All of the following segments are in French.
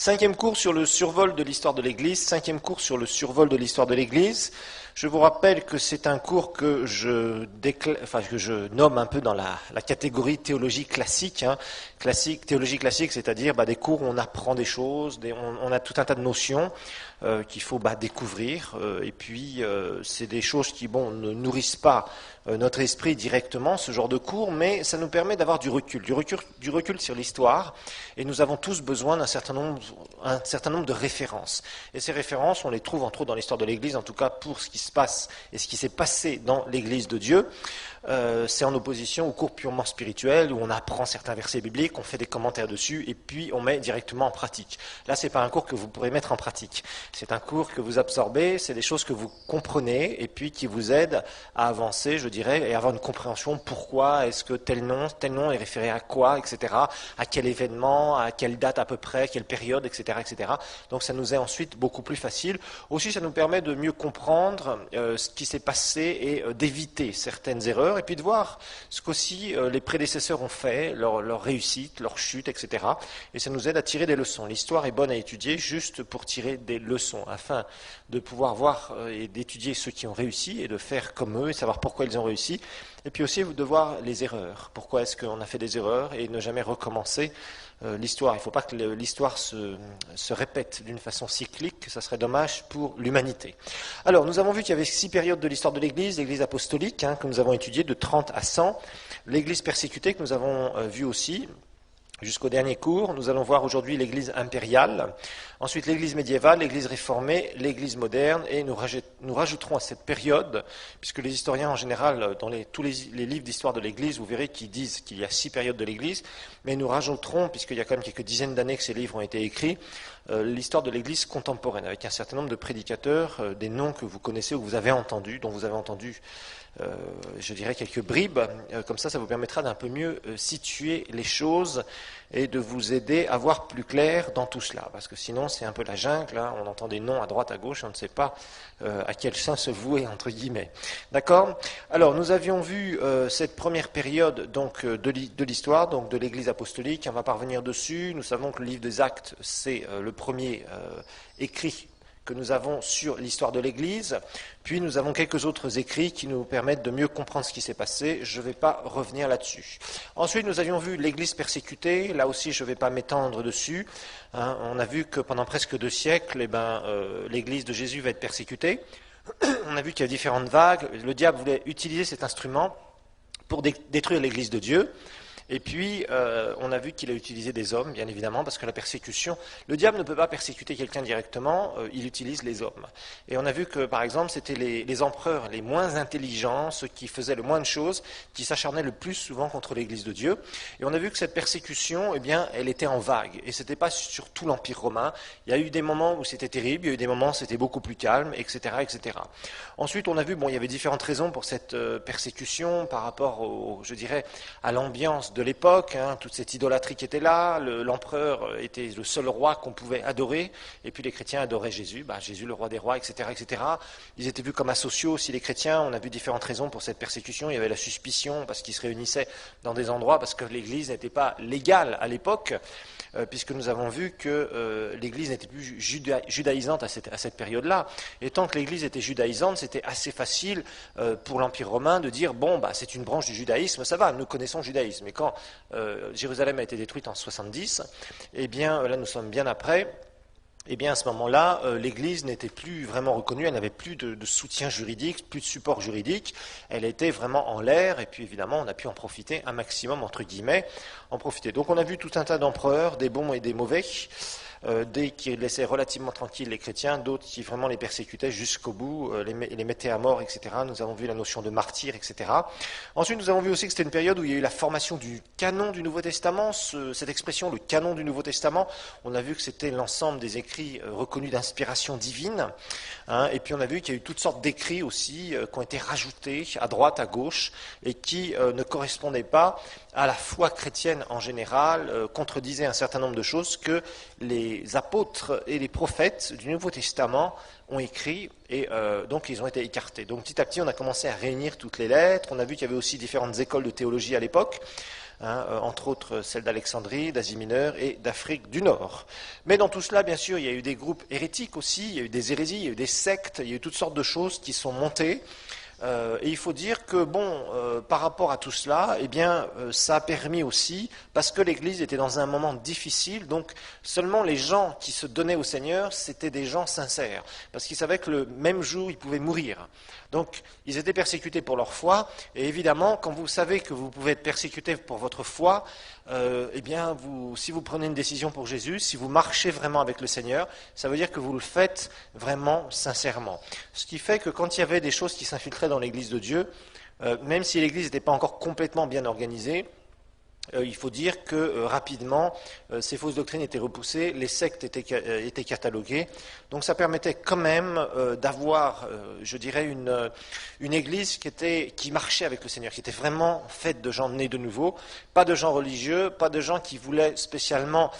Cinquième cours sur le survol de l'histoire de l'Église. Cinquième cours sur le survol de l'histoire de l'Église. Je vous rappelle que c'est un cours que je nomme un peu dans la catégorie théologie classique. Théologie classique, c'est-à-dire des cours où on apprend des choses, on a tout un tas de notions qu'il faut découvrir. Et puis, c'est des choses qui ne nourrissent pas notre esprit directement, ce genre de cours, mais ça nous permet d'avoir du recul sur l'histoire. Et nous avons tous besoin d'un certain nombre de références. Et ces références, on les trouve entre autres dans l'histoire de l'Église, en tout cas pour ce qui se passe et ce qui s'est passé dans l'Église de Dieu. C'est en opposition aux cours purement spirituels où on apprend certains versets bibliques, on fait des commentaires dessus et puis on met directement en pratique. Là, c'est pas un cours que vous pourrez mettre en pratique. C'est un cours que vous absorbez, c'est des choses que vous comprenez et puis qui vous aident à avancer, je dirais, et avoir une compréhension pourquoi est-ce que tel nom est référé à quoi, etc., à quel événement, à quelle date à peu près, quelle période, etc., etc. Donc ça nous est ensuite beaucoup plus facile. Aussi, ça nous permet de mieux comprendre ce qui s'est passé et d'éviter certaines erreurs et puis de voir ce qu'aussi les prédécesseurs ont fait, leur réussite, leur chute, etc. Et ça nous aide à tirer des leçons. L'histoire est bonne à étudier juste pour tirer des leçons, afin de pouvoir voir et d'étudier ceux qui ont réussi et de faire comme eux et savoir pourquoi ils ont réussi. Et puis aussi de voir les erreurs. Pourquoi est-ce qu'on a fait des erreurs et ne jamais recommencer l'histoire. Il ne faut pas que l'histoire se répète d'une façon cyclique, ça serait dommage pour l'humanité. Alors, nous avons vu qu'il y avait 6 périodes de l'histoire de l'Église, l'Église apostolique, que nous avons étudiée de 30 à 100, l'Église persécutée que nous avons vue aussi, jusqu'au dernier cours. Nous allons voir aujourd'hui l'Église impériale, ensuite l'Église médiévale, l'Église réformée, l'Église moderne, et nous rajouterons à cette période, puisque les historiens en général, dans tous les livres d'histoire de l'Église, vous verrez qu'ils disent qu'il y a 6 périodes de l'Église, mais nous rajouterons, puisqu'il y a quand même quelques dizaines d'années que ces livres ont été écrits, l'histoire de l'Église contemporaine, avec un certain nombre de prédicateurs, des noms que vous connaissez ou que vous avez entendus, dont vous avez entendu je dirais quelques bribes, comme ça vous permettra d'un peu mieux situer les choses et de vous aider à voir plus clair dans tout cela, parce que sinon c'est un peu la jungle, on entend des noms à droite, à gauche, on ne sait pas à quel sein se vouer, entre guillemets. D'accord ? Alors nous avions vu cette première période donc de l'histoire, donc de l'Église apostolique, on va parvenir dessus, nous savons que le livre des Actes c'est le premier écrit que nous avons sur l'histoire de l'Église, puis nous avons quelques autres écrits qui nous permettent de mieux comprendre ce qui s'est passé, je ne vais pas revenir là-dessus. Ensuite, nous avions vu l'Église persécutée, là aussi je ne vais pas m'étendre dessus, on a vu que pendant presque 2 siècles, l'Église de Jésus va être persécutée, on a vu qu'il y a différentes vagues, le diable voulait utiliser cet instrument pour détruire l'Église de Dieu. Et puis, on a vu qu'il a utilisé des hommes, bien évidemment, parce que la persécution, le diable ne peut pas persécuter quelqu'un directement, il utilise les hommes. Et on a vu que, par exemple, c'était les empereurs les moins intelligents, ceux qui faisaient le moins de choses, qui s'acharnaient le plus souvent contre l'Église de Dieu. Et on a vu que cette persécution, elle était en vague. Et c'était pas sur tout l'Empire romain. Il y a eu des moments où c'était terrible, il y a eu des moments où c'était beaucoup plus calme, etc., etc. Ensuite, on a vu, il y avait différentes raisons pour cette persécution par rapport, je dirais, à l'ambiance de l'époque, toute cette idolâtrie qui était là, l'empereur était le seul roi qu'on pouvait adorer, et puis les chrétiens adoraient Jésus, Jésus le roi des rois, etc., etc. Ils étaient vus comme asociaux aussi les chrétiens, on a vu différentes raisons pour cette persécution, il y avait la suspicion, parce qu'ils se réunissaient dans des endroits, parce que l'Église n'était pas légale à l'époque, puisque nous avons vu que l'Église n'était plus judaïsante à cette période-là, et tant que l'Église était judaïsante, c'était assez facile pour l'Empire romain de dire, c'est une branche du judaïsme, ça va, nous connaissons le judaïsme, mais quand Jérusalem a été détruite en 70, là nous sommes bien après, à ce moment-là, l'Église n'était plus vraiment reconnue, elle n'avait plus de soutien juridique, plus de support juridique, elle était vraiment en l'air, et puis évidemment on a pu en profiter un maximum, entre guillemets, en profiter. Donc on a vu tout un tas d'empereurs, des bons et des mauvais, des qui laissaient relativement tranquilles les chrétiens, d'autres qui vraiment les persécutaient jusqu'au bout, les mettaient à mort, etc. Nous avons vu la notion de martyr, etc. Ensuite, nous avons vu aussi que c'était une période où il y a eu la formation du canon du Nouveau Testament. Cette expression, le canon du Nouveau Testament, on a vu que c'était l'ensemble des écrits reconnus d'inspiration divine. Et puis on a vu qu'il y a eu toutes sortes d'écrits aussi qui ont été rajoutés à droite, à gauche, et qui ne correspondaient pas à la foi chrétienne en général, contredisaient un certain nombre de choses que les apôtres et les prophètes du Nouveau Testament ont écrit, et donc ils ont été écartés. Donc petit à petit, on a commencé à réunir toutes les lettres, on a vu qu'il y avait aussi différentes écoles de théologie à l'époque, entre autres celle d'Alexandrie, d'Asie mineure et d'Afrique du Nord. Mais dans tout cela, bien sûr, il y a eu des groupes hérétiques aussi, il y a eu des hérésies, il y a eu des sectes, il y a eu toutes sortes de choses qui sont montées. Et il faut dire que, par rapport à tout cela, ça a permis aussi, parce que l'Église était dans un moment difficile, donc seulement les gens qui se donnaient au Seigneur, c'était des gens sincères, parce qu'ils savaient que le même jour, ils pouvaient mourir. Donc, ils étaient persécutés pour leur foi, et évidemment, quand vous savez que vous pouvez être persécuté pour votre foi, si vous prenez une décision pour Jésus, si vous marchez vraiment avec le Seigneur, ça veut dire que vous le faites vraiment sincèrement. Ce qui fait que quand il y avait des choses qui s'infiltraient dans l'Église de Dieu, même si l'Église n'était pas encore complètement bien organisée, il faut dire que rapidement, ces fausses doctrines étaient repoussées, les sectes étaient cataloguées. Donc ça permettait quand même d'avoir, une église qui marchait avec le Seigneur, qui était vraiment faite de gens nés de nouveau, pas de gens religieux, pas de gens qui voulaient spécialement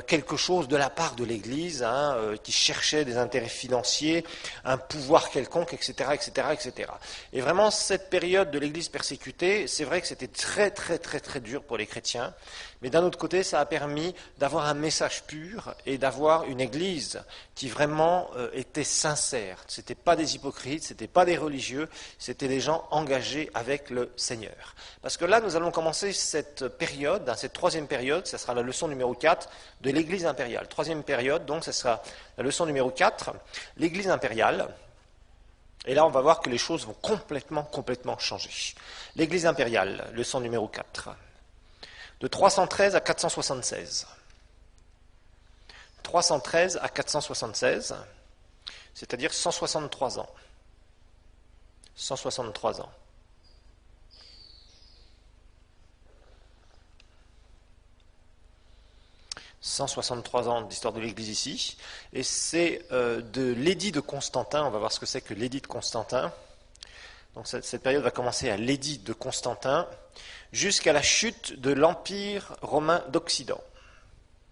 quelque chose de la part de l'église, qui cherchaient des intérêts financiers, un pouvoir quelconque, etc., etc., etc. Et vraiment, cette période de l'église persécutée, c'est vrai que c'était très, très, très, très dur pour les chrétiens. Mais d'un autre côté, ça a permis d'avoir un message pur et d'avoir une église qui vraiment était sincère. Ce n'étaient pas des hypocrites, ce n'étaient pas des religieux, c'était des gens engagés avec le Seigneur. Parce que là, nous allons commencer cette période, cette troisième période, ce sera la leçon numéro 4 de l'église impériale. Troisième période, donc, ce sera la leçon numéro 4, l'église impériale. Et là, on va voir que les choses vont complètement changer. L'église impériale, leçon numéro 4. De 313 à 476. 313 à 476, c'est-à-dire 163 ans. 163 ans. « 163 ans d'histoire de l'Église ici, et c'est de l'édit de Constantin, on va voir ce que c'est que l'édit de Constantin. Donc cette période va commencer à l'édit de Constantin, jusqu'à la chute de l'Empire romain d'Occident.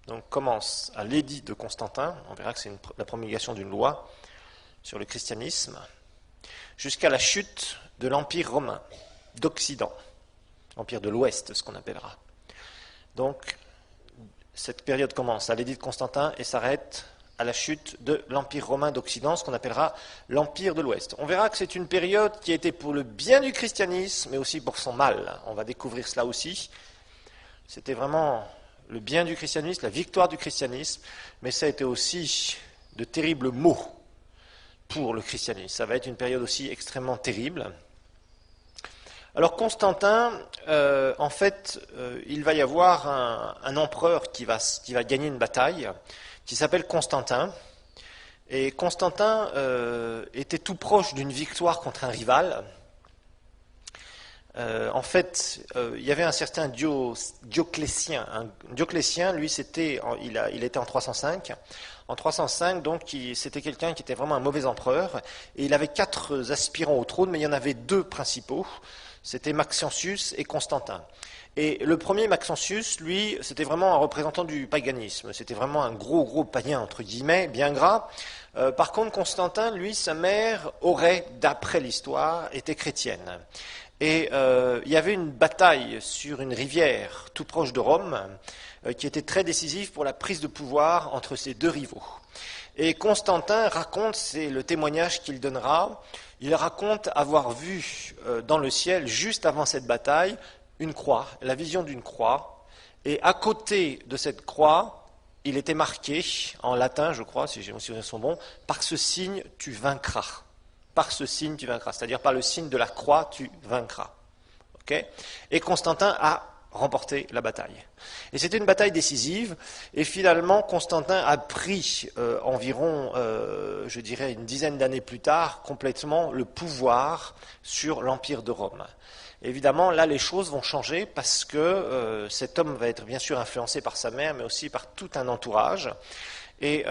Donc commence à l'édit de Constantin, on verra que c'est la promulgation d'une loi sur le christianisme, jusqu'à la chute de l'Empire romain d'Occident, l'Empire de l'Ouest, ce qu'on appellera. Donc cette période commence à l'édit de Constantin et s'arrête à la chute de l'Empire romain d'Occident, ce qu'on appellera l'Empire de l'Ouest. On verra que c'est une période qui a été pour le bien du christianisme, mais aussi pour son mal. On va découvrir cela aussi. C'était vraiment le bien du christianisme, la victoire du christianisme, mais ça a été aussi de terribles maux pour le christianisme. Ça va être une période aussi extrêmement terrible. Alors Constantin, il va y avoir un empereur qui va gagner une bataille, qui s'appelle Constantin. Et Constantin était tout proche d'une victoire contre un rival. Il y avait un certain Dioclétien. Dioclétien, lui, il était en 305. En 305, donc, c'était quelqu'un qui était vraiment un mauvais empereur. Et il avait 4 aspirants au trône, mais il y en avait 2 principaux. C'était Maxentius et Constantin. Et le premier, Maxentius, lui, c'était vraiment un représentant du paganisme. C'était vraiment un gros païen, entre guillemets, bien gras. Par contre, Constantin, lui, sa mère aurait, d'après l'histoire, été chrétienne. Et il y avait une bataille sur une rivière tout proche de Rome qui était très décisive pour la prise de pouvoir entre ces 2 rivaux. Et Constantin raconte, c'est le témoignage qu'il donnera, il raconte avoir vu dans le ciel, juste avant cette bataille, une croix, la vision d'une croix, et à côté de cette croix, il était marqué, en latin je crois, si mes souvenirs sont bons, par ce signe tu vaincras. Par ce signe tu vaincras, c'est-à-dire par le signe de la croix tu vaincras. Okay ? Et Constantin a remporté la bataille. Et c'était une bataille décisive, et finalement Constantin a pris environ, une dizaine d'années plus tard, complètement le pouvoir sur l'Empire de Rome. Évidemment, là, les choses vont changer parce que cet homme va être bien sûr influencé par sa mère, mais aussi par tout un entourage. Et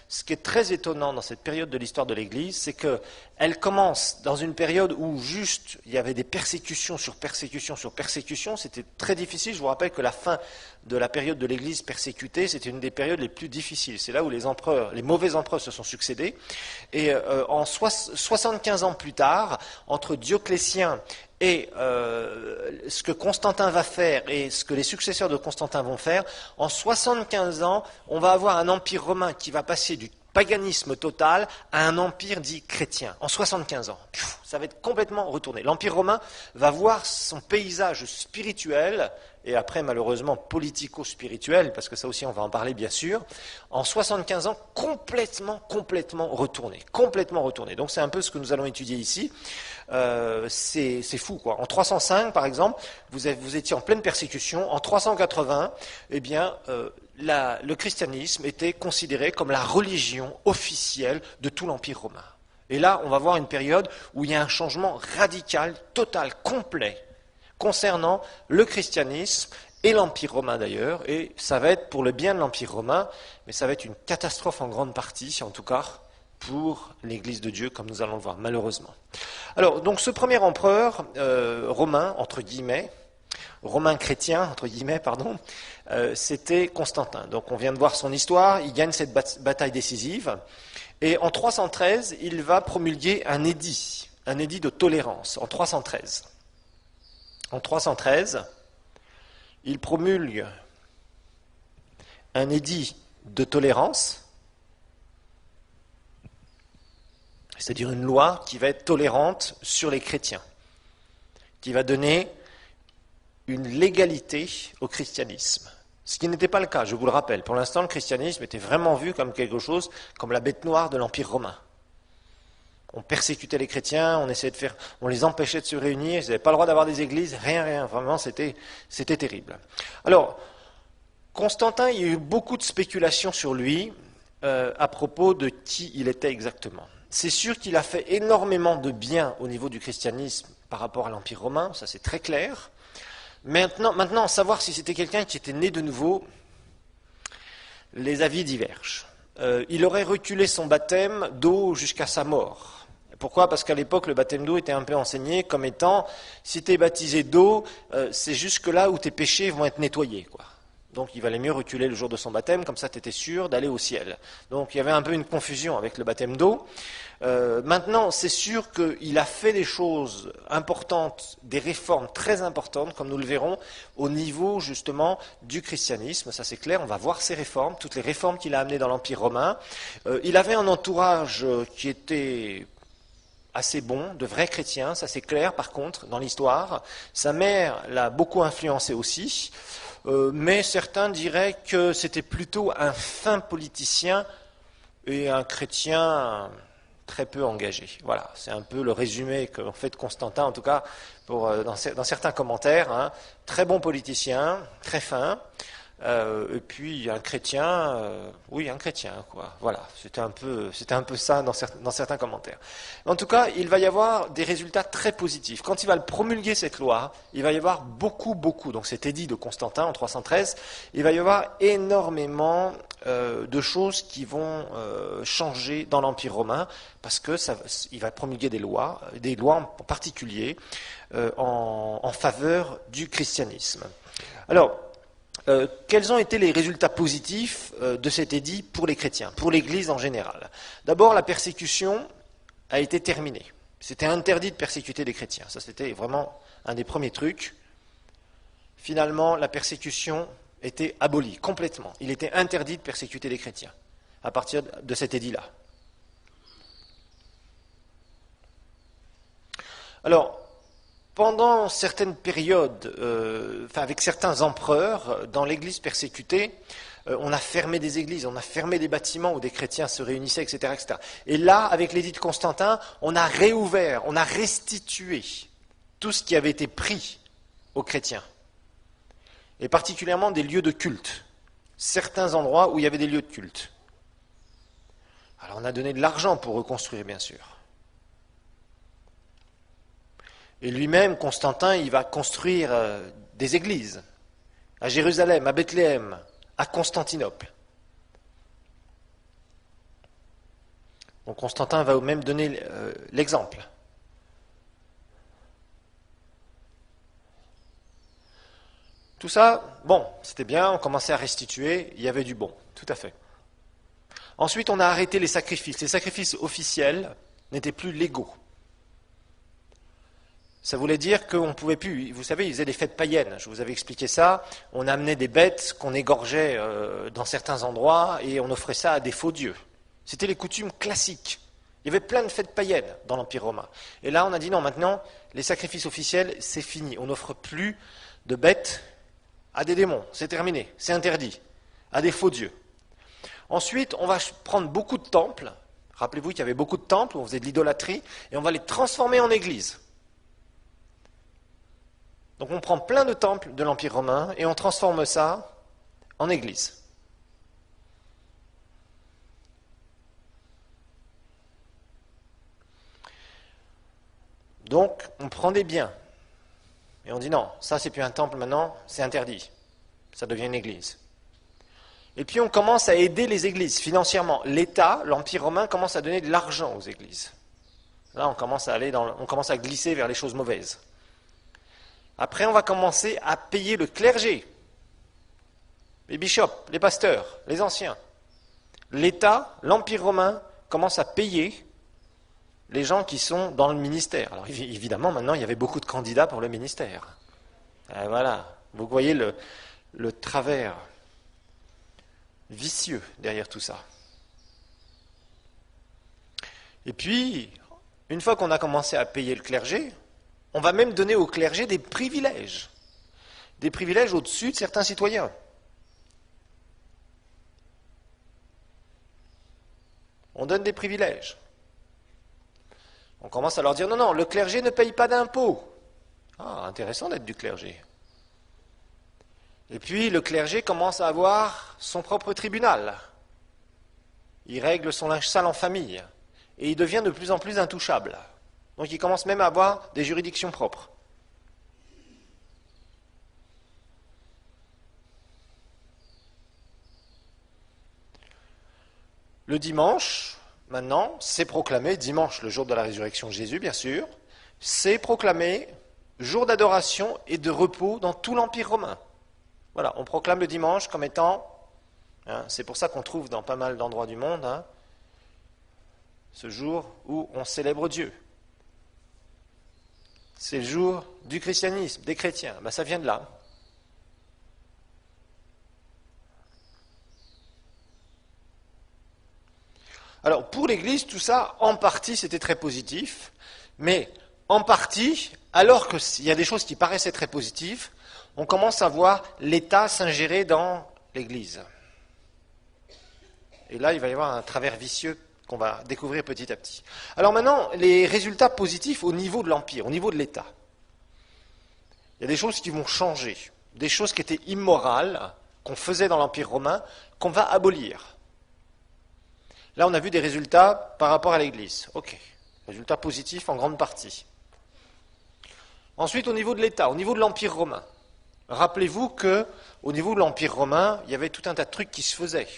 ce qui est très étonnant dans cette période de l'histoire de l'Église, c'est qu'elle commence dans une période où juste il y avait des persécutions sur persécutions sur persécutions. C'était très difficile. Je vous rappelle que la fin de la période de l'Église persécutée, c'était une des périodes les plus difficiles. C'est là où les mauvais empereurs se sont succédés. Et 75 ans plus tard, entre Dioclétien Et ce que Constantin va faire et ce que les successeurs de Constantin vont faire, en 75 ans, on va avoir un empire romain qui va passer du paganisme total à un empire dit chrétien. En 75 ans. Ça va être complètement retourné. L'empire romain va voir son paysage spirituel, et après malheureusement politico-spirituel, parce que ça aussi on va en parler bien sûr, en 75 ans complètement retourné. Complètement retourné. Donc c'est un peu ce que nous allons étudier ici. C'est fou quoi. En 305 par exemple, vous étiez en pleine persécution. En 380, eh bien, le christianisme était considéré comme la religion officielle de tout l'Empire romain. Et là, on va voir une période où il y a un changement radical, total, complet, concernant le christianisme et l'Empire romain d'ailleurs. Et ça va être pour le bien de l'Empire romain, mais ça va être une catastrophe en grande partie, en tout cas, pour l'Église de Dieu, comme nous allons le voir, malheureusement. Alors, donc ce premier empereur romain, entre guillemets, romain chrétien, entre guillemets, pardon, c'était Constantin. Donc on vient de voir son histoire, il gagne cette bataille décisive, et en 313, il va promulguer un édit de tolérance, en 313. En 313, il promulgue un édit de tolérance, c'est-à-dire une loi qui va être tolérante sur les chrétiens, qui va donner une légalité au christianisme. Ce qui n'était pas le cas, je vous le rappelle. Pour l'instant, le christianisme était vraiment vu comme quelque chose, comme la bête noire de l'Empire romain. On persécutait les chrétiens, on les empêchait de se réunir, ils n'avaient pas le droit d'avoir des églises, rien, vraiment, c'était terrible. Alors, Constantin, il y a eu beaucoup de spéculations sur lui à propos de qui il était exactement. C'est sûr qu'il a fait énormément de bien au niveau du christianisme par rapport à l'Empire romain, ça c'est très clair. Maintenant, savoir si c'était quelqu'un qui était né de nouveau, les avis divergent. Il aurait reculé son baptême d'eau jusqu'à sa mort. Pourquoi ? Parce qu'à l'époque, le baptême d'eau était un peu enseigné comme étant, si tu es baptisé d'eau, c'est jusque là où tes péchés vont être nettoyés, quoi. Donc il valait mieux reculer le jour de son baptême, comme ça tu étais sûr d'aller au ciel. Donc il y avait un peu une confusion avec le baptême d'eau. Maintenant, c'est sûr qu'il a fait des choses importantes, des réformes très importantes, comme nous le verrons, au niveau justement du christianisme, ça c'est clair, on va voir ces réformes, toutes les réformes qu'il a amenées dans l'Empire romain. Il avait un entourage qui était assez bon, de vrais chrétiens, ça c'est clair par contre dans l'histoire. Sa mère l'a beaucoup influencé aussi. Mais certains diraient que c'était plutôt un fin politicien et un chrétien très peu engagé. Voilà, c'est un peu le résumé qu'en fait Constantin, en tout cas dans certains commentaires. Hein. Très bon politicien, très fin, et puis un chrétien, un chrétien, quoi. Voilà, c'était un peu ça dans certains commentaires. En tout cas, il va y avoir des résultats très positifs. Quand il va promulguer cette loi, il va y avoir beaucoup, donc cet édit de Constantin en 313, il va y avoir énormément de choses qui vont changer dans l'Empire romain, parce que il va promulguer des lois en particulier en faveur du christianisme. Alors, quels ont été les résultats positifs de cet édit pour les chrétiens, pour l'Église en général ? D'abord, la persécution a été terminée. C'était interdit de persécuter les chrétiens. Ça, c'était vraiment un des premiers trucs. Finalement, la persécution était abolie complètement. Il était interdit de persécuter les chrétiens à partir de cet édit-là. Alors, pendant certaines périodes, avec certains empereurs, dans l'Église persécutée, on a fermé des églises, on a fermé des bâtiments où des chrétiens se réunissaient, etc., etc. Et là, avec l'édit de Constantin, on a réouvert, on a restitué tout ce qui avait été pris aux chrétiens, et particulièrement des lieux de culte, certains endroits où il y avait des lieux de culte. Alors on a donné de l'argent pour reconstruire, bien sûr. Et lui-même, Constantin, il va construire des églises à Jérusalem, à Bethléem, à Constantinople. Donc Constantin va même donner l'exemple. Tout ça, bon, c'était bien, on commençait à restituer, il y avait du bon, tout à fait. Ensuite, on a arrêté les sacrifices. Les sacrifices officiels n'étaient plus légaux. Ça voulait dire qu'on ne pouvait plus. Vous savez, ils faisaient des fêtes païennes. Je vous avais expliqué ça. On amenait des bêtes qu'on égorgeait dans certains endroits et on offrait ça à des faux dieux. C'était les coutumes classiques. Il y avait plein de fêtes païennes dans l'Empire romain. Et là, on a dit non, maintenant, les sacrifices officiels, c'est fini. On n'offre plus de bêtes à des démons. C'est terminé. C'est interdit. À des faux dieux. Ensuite, on va prendre beaucoup de temples. Rappelez-vous qu'il y avait beaucoup de temples où on faisait de l'idolâtrie et on va les transformer en églises. Donc on prend plein de temples de l'Empire romain et on transforme ça en église. Donc on prend des biens et on dit non, ça c'est plus un temple maintenant, c'est interdit. Ça devient une église. Et puis on commence à aider les églises financièrement. L'État, l'Empire romain commence à donner de l'argent aux églises. Là on commence à glisser vers les choses mauvaises. Après, on va commencer à payer le clergé, les bishops, les pasteurs, les anciens. L'État, l'Empire romain, commence à payer les gens qui sont dans le ministère. Alors évidemment, maintenant, il y avait beaucoup de candidats pour le ministère. Et voilà, vous voyez le travers vicieux derrière tout ça. Et puis, une fois qu'on a commencé à payer le clergé, on va même donner au clergé des privilèges au-dessus de certains citoyens. On donne des privilèges. On commence à leur dire, non, le clergé ne paye pas d'impôts. Ah, intéressant d'être du clergé. Et puis le clergé commence à avoir son propre tribunal. Il règle son linge sale en famille. Et il devient de plus en plus intouchable. Donc il commence même à avoir des juridictions propres. Le dimanche, maintenant, c'est proclamé, dimanche, le jour de la résurrection de Jésus, bien sûr, c'est proclamé jour d'adoration et de repos dans tout l'Empire romain. Voilà, on proclame le dimanche comme étant, c'est pour ça qu'on trouve dans pas mal d'endroits du monde, ce jour où on célèbre Dieu. C'est le jour du christianisme, des chrétiens. Ça vient de là. Alors, pour l'Église, tout ça, en partie, c'était très positif, mais en partie, alors qu'il y a des choses qui paraissaient très positives, on commence à voir l'État s'ingérer dans l'Église. Et là, il va y avoir un travers vicieux qu'on va découvrir petit à petit. Alors maintenant, les résultats positifs au niveau de l'Empire, au niveau de l'État. Il y a des choses qui vont changer, des choses qui étaient immorales, qu'on faisait dans l'Empire romain, qu'on va abolir. Là, on a vu des résultats par rapport à l'Église. Ok, résultats positifs en grande partie. Ensuite, au niveau de l'État, au niveau de l'Empire romain. Rappelez-vous qu'au niveau de l'Empire romain, il y avait tout un tas de trucs qui se faisaient.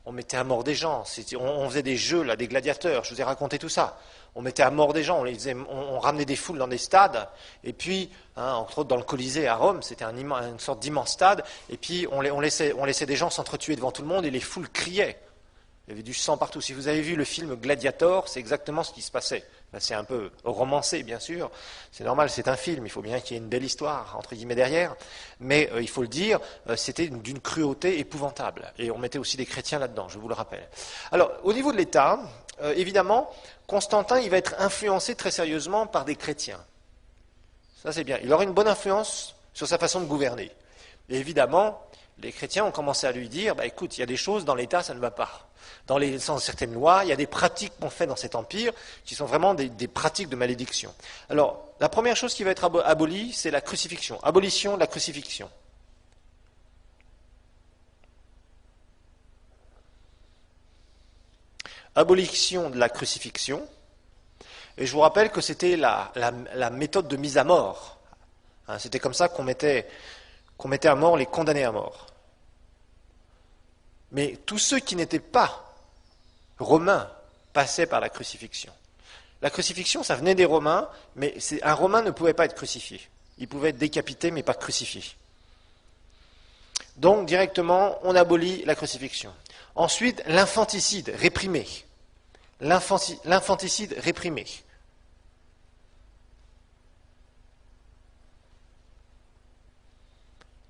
On mettait à mort des gens, on faisait des jeux, là, des gladiateurs, je vous ai raconté tout ça. On mettait à mort des gens, on ramenait des foules dans des stades, et puis, entre autres dans le Colisée à Rome, c'était une sorte d'immense stade, et puis on laissait des gens s'entretuer devant tout le monde, et les foules criaient. Il y avait du sang partout. Si vous avez vu le film Gladiator, c'est exactement ce qui se passait. C'est un peu romancé, bien sûr. C'est normal, c'est un film. Il faut bien qu'il y ait une belle histoire, entre guillemets, derrière. Mais il faut le dire, c'était d'une cruauté épouvantable. Et on mettait aussi des chrétiens là-dedans, je vous le rappelle. Alors, au niveau de l'État, évidemment, Constantin, il va être influencé très sérieusement par des chrétiens. Ça, c'est bien. Il aura une bonne influence sur sa façon de gouverner. Et évidemment, les chrétiens ont commencé à lui dire, écoute, il y a des choses dans l'État, ça ne va pas. Dans certaines lois, il y a des pratiques qu'on fait dans cet empire qui sont vraiment des pratiques de malédiction. Alors, la première chose qui va être abolie, c'est la crucifixion. Abolition de la crucifixion. Abolition de la crucifixion. Et je vous rappelle que c'était la méthode de mise à mort. C'était comme ça qu'on mettait à mort les condamnés à mort. Mais tous ceux qui n'étaient pas romains passaient par la crucifixion. La crucifixion, ça venait des Romains, mais un Romain ne pouvait pas être crucifié. Il pouvait être décapité, mais pas crucifié. Donc, directement, on abolit la crucifixion. Ensuite, l'infanticide réprimé. L'infanticide réprimé.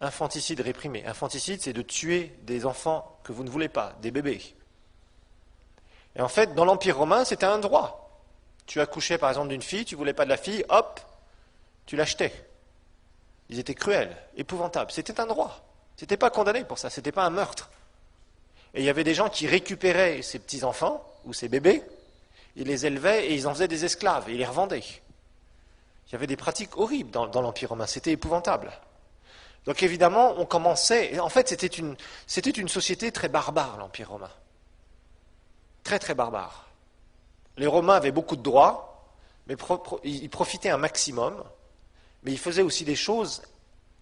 Infanticide réprimé. Infanticide, c'est de tuer des enfants que vous ne voulez pas, des bébés. Et en fait, dans l'Empire romain, c'était un droit. Tu accouchais par exemple d'une fille, tu ne voulais pas de la fille, hop, tu l'achetais. Ils étaient cruels, épouvantables. C'était un droit. Tu n'étais pas condamné pour ça, ce n'était pas un meurtre. Et il y avait des gens qui récupéraient ces petits-enfants, ou ces bébés, ils les élevaient et ils en faisaient des esclaves, et ils les revendaient. Il y avait des pratiques horribles dans l'Empire romain, c'était épouvantable. Donc évidemment, on commençait... En fait, c'était une société très barbare, l'Empire romain. Très très barbare. Les Romains avaient beaucoup de droits, mais ils profitaient un maximum, mais ils faisaient aussi des choses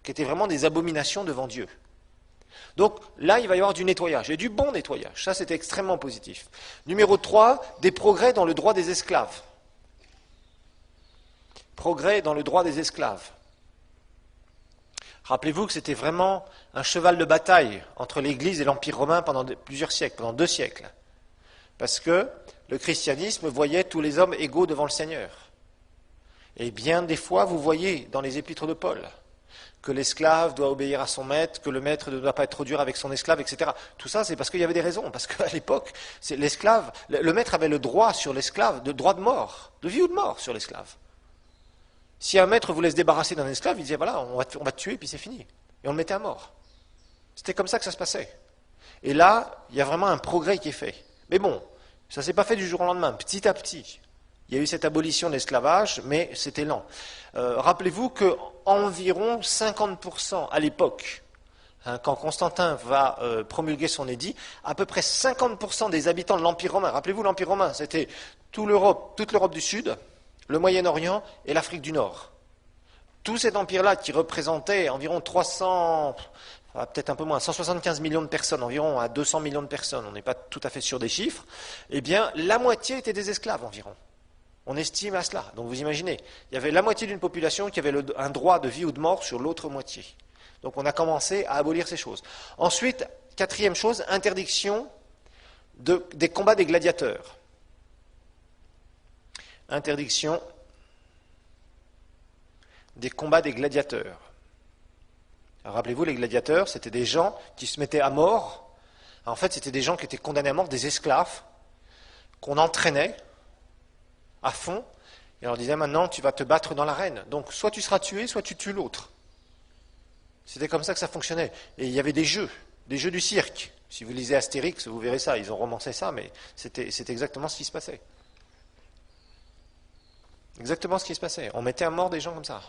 qui étaient vraiment des abominations devant Dieu. Donc là, il va y avoir du nettoyage, et du bon nettoyage. Ça, c'était extrêmement positif. Numéro 3, des progrès dans le droit des esclaves. Progrès dans le droit des esclaves. Rappelez-vous que c'était vraiment un cheval de bataille entre l'Église et l'Empire romain pendant plusieurs siècles, pendant 2 siècles. Parce que le christianisme voyait tous les hommes égaux devant le Seigneur. Et bien des fois, vous voyez dans les épîtres de Paul que l'esclave doit obéir à son maître, que le maître ne doit pas être trop dur avec son esclave, etc. Tout ça, c'est parce qu'il y avait des raisons. Parce qu'à l'époque, le maître avait le droit sur l'esclave, le droit de mort, de vie ou de mort sur l'esclave. Si un maître voulait se débarrasser d'un esclave, il disait voilà, on va te tuer, puis c'est fini. Et on le mettait à mort. C'était comme ça que ça se passait. Et là, il y a vraiment un progrès qui est fait. Mais bon, ça ne s'est pas fait du jour au lendemain, petit à petit. Il y a eu cette abolition de l'esclavage, mais c'était lent. Rappelez-vous qu'environ 50% à l'époque, quand Constantin va promulguer son édit, à peu près 50% des habitants de l'Empire romain, rappelez-vous l'Empire romain, c'était toute l'Europe du Sud, le Moyen-Orient et l'Afrique du Nord. Tout cet empire-là qui représentait environ 300, peut-être un peu moins, 175 millions de personnes, environ à 200 millions de personnes, on n'est pas tout à fait sûr des chiffres, eh bien la moitié étaient des esclaves environ. On estime à cela. Donc vous imaginez, il y avait la moitié d'une population qui avait un droit de vie ou de mort sur l'autre moitié. Donc on a commencé à abolir ces choses. Ensuite, 4e chose, interdiction des combats des gladiateurs. Interdiction des combats des gladiateurs. Rappelez-vous, les gladiateurs, c'était des gens qui se mettaient à mort. En fait, c'était des gens qui étaient condamnés à mort, des esclaves, qu'on entraînait à fond, et on leur disait maintenant tu vas te battre dans l'arène. Donc soit tu seras tué, soit tu tues l'autre. C'était comme ça que ça fonctionnait. Et il y avait des jeux du cirque. Si vous lisez Astérix, vous verrez ça, ils ont romancé ça, mais c'était exactement ce qui se passait. Exactement ce qui se passait. On mettait à mort des gens comme ça.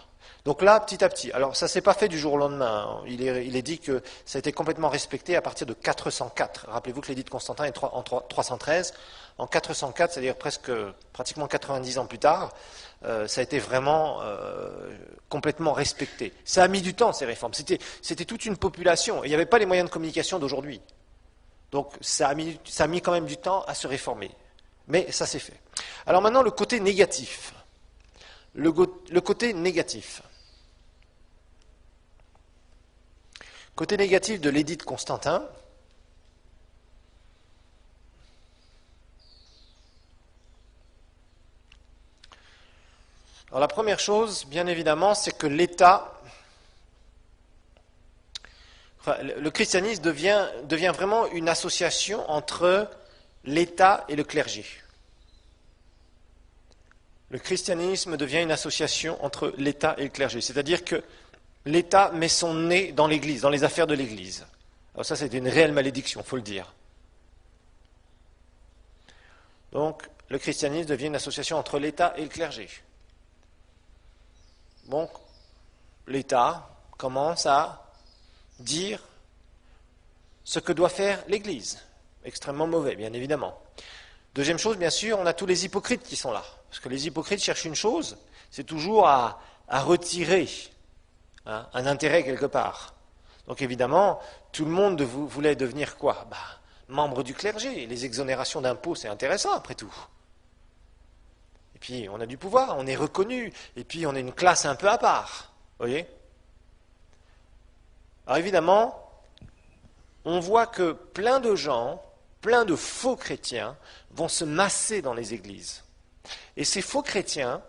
Donc là, petit à petit, alors ça ne s'est pas fait du jour au lendemain. Il est dit que ça a été complètement respecté à partir de 404. Rappelez-vous que l'édit de Constantin est en 313. En 404, c'est-à-dire pratiquement 90 ans plus tard, ça a été vraiment complètement respecté. Ça a mis du temps, ces réformes. C'était toute une population. Et il n'y avait pas les moyens de communication d'aujourd'hui. Donc ça a mis quand même du temps à se réformer. Mais ça s'est fait. Alors maintenant, le côté négatif. Le côté négatif. Côté négatif de l'édit de Constantin. Alors la première chose, bien évidemment, c'est que le christianisme devient vraiment une association entre l'État et le clergé. Le christianisme devient une association entre l'État et le clergé. C'est-à-dire que l'État met son nez dans l'Église, dans les affaires de l'Église. Alors ça, c'est une réelle malédiction, il faut le dire. Donc, le christianisme devient une association entre l'État et le clergé. Donc, l'État commence à dire ce que doit faire l'Église. Extrêmement mauvais, bien évidemment. Deuxième chose, bien sûr, on a tous les hypocrites qui sont là. Parce que les hypocrites cherchent une chose, c'est toujours à retirer un intérêt quelque part. Donc évidemment, tout le monde voulait devenir quoi ? Membre du clergé. Les exonérations d'impôts, c'est intéressant après tout. Et puis on a du pouvoir, on est reconnu, et puis on est une classe un peu à part. Vous voyez ? Alors évidemment, on voit que plein de gens, plein de faux chrétiens vont se masser dans les églises. Et ces faux chrétiens,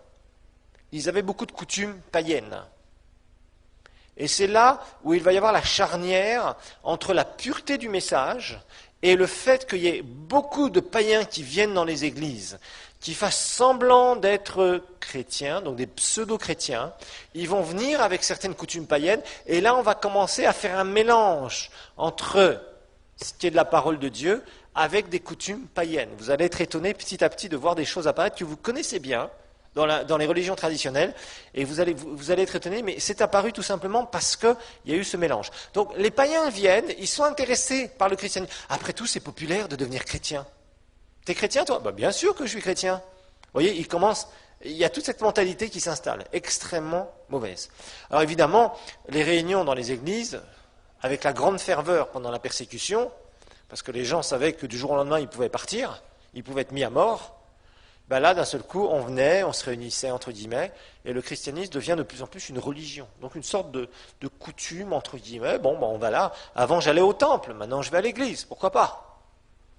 ils avaient beaucoup de coutumes païennes. Et c'est là où il va y avoir la charnière entre la pureté du message et le fait qu'il y ait beaucoup de païens qui viennent dans les églises, qui fassent semblant d'être chrétiens, donc des pseudo-chrétiens. Ils vont venir avec certaines coutumes païennes, et là on va commencer à faire un mélange entre ce qui est de la parole de Dieu avec des coutumes païennes. Vous allez être étonné petit à petit de voir des choses apparaître que vous connaissez bien dans les religions traditionnelles, et vous allez être étonné, mais c'est apparu tout simplement parce qu'il y a eu ce mélange. Donc les païens viennent, ils sont intéressés par le christianisme. Après tout, c'est populaire de devenir chrétien. T'es chrétien, toi ? Bien sûr que je suis chrétien. Vous voyez, il y a toute cette mentalité qui s'installe, extrêmement mauvaise. Alors évidemment, les réunions dans les églises, avec la grande ferveur pendant la persécution, parce que les gens savaient que du jour au lendemain, ils pouvaient partir, ils pouvaient être mis à mort, ben là, d'un seul coup, on venait, on se réunissait, entre guillemets, et le christianisme devient de plus en plus une religion. Donc une sorte de coutume, entre guillemets. Bon, ben on va là. Avant, j'allais au temple, maintenant je vais à l'église, pourquoi pas ?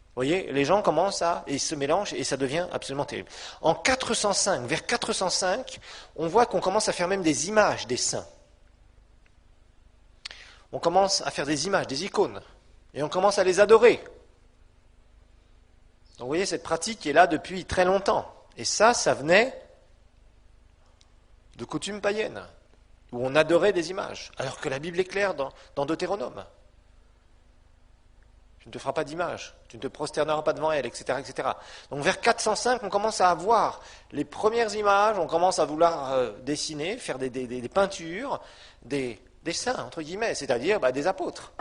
Vous voyez, les gens commencent et se mélangent, et ça devient absolument terrible. En 405, vers 405, on voit qu'on commence à faire même des images des saints. On commence à faire des images, des icônes, et on commence à les adorer. Donc vous voyez, cette pratique est là depuis très longtemps. Et ça venait de coutumes païennes, où on adorait des images, alors que la Bible est claire dans Deutéronome. Tu ne te feras pas d'image, tu ne te prosterneras pas devant elle, etc., etc. Donc vers 405, on commence à avoir les premières images, on commence à vouloir dessiner, faire des peintures, des saints, entre guillemets, c'est-à-dire des apôtres.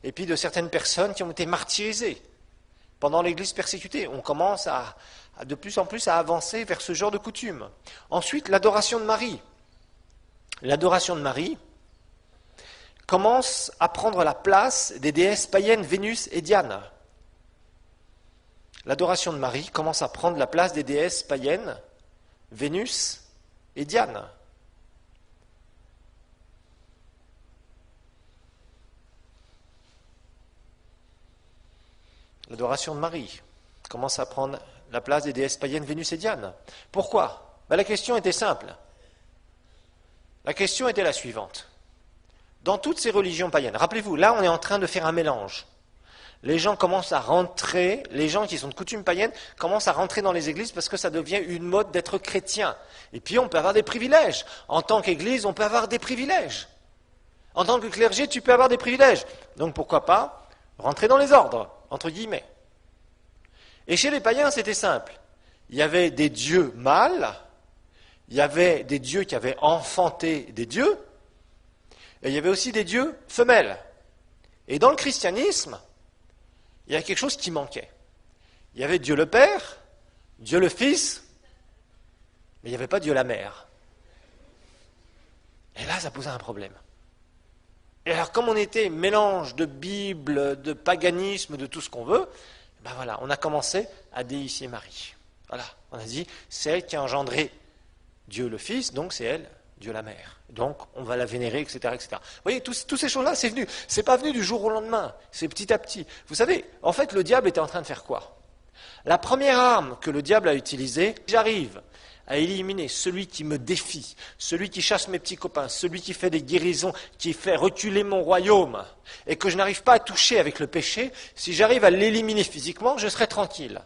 Et puis de certaines personnes qui ont été martyrisées pendant l'Église persécutée. On commence de plus en plus à avancer vers ce genre de coutume. Ensuite, l'adoration de Marie. L'adoration de Marie commence à prendre la place des déesses païennes Vénus et Diane. L'adoration de Marie commence à prendre la place des déesses païennes Vénus et Diane. L'adoration de Marie commence à prendre la place des déesses païennes Vénus et Diane. Pourquoi ? La question était simple. La question était la suivante. Dans toutes ces religions païennes, rappelez-vous, là on est en train de faire un mélange. Les gens commencent à rentrer, les gens qui sont de coutume païenne commencent à rentrer dans les églises parce que ça devient une mode d'être chrétien. Et puis on peut avoir des privilèges. En tant qu'église, on peut avoir des privilèges. En tant que clergé, tu peux avoir des privilèges. Donc pourquoi pas rentrer dans les ordres, entre guillemets. Et chez les païens, c'était simple. Il y avait des dieux mâles, il y avait des dieux qui avaient enfanté des dieux, et il y avait aussi des dieux femelles. Et dans le christianisme, il y a quelque chose qui manquait. Il y avait Dieu le Père, Dieu le Fils, mais il n'y avait pas Dieu la Mère. Et là, ça posait un problème. Et alors, comme on était mélange de Bible, de paganisme, de tout ce qu'on veut, voilà, on a commencé à déifier Marie. Voilà, on a dit, c'est elle qui a engendré Dieu le Fils, donc c'est elle, Dieu la Mère. Donc, on va la vénérer, etc., etc. Vous voyez, toutes ces choses-là, c'est pas venu du jour au lendemain, c'est petit à petit. Vous savez, en fait, le diable était en train de faire quoi ? La première arme que le diable a utilisée, j'arrive à éliminer celui qui me défie, celui qui chasse mes petits copains, celui qui fait des guérisons, qui fait reculer mon royaume, et que je n'arrive pas à toucher avec le péché, si j'arrive à l'éliminer physiquement, je serai tranquille.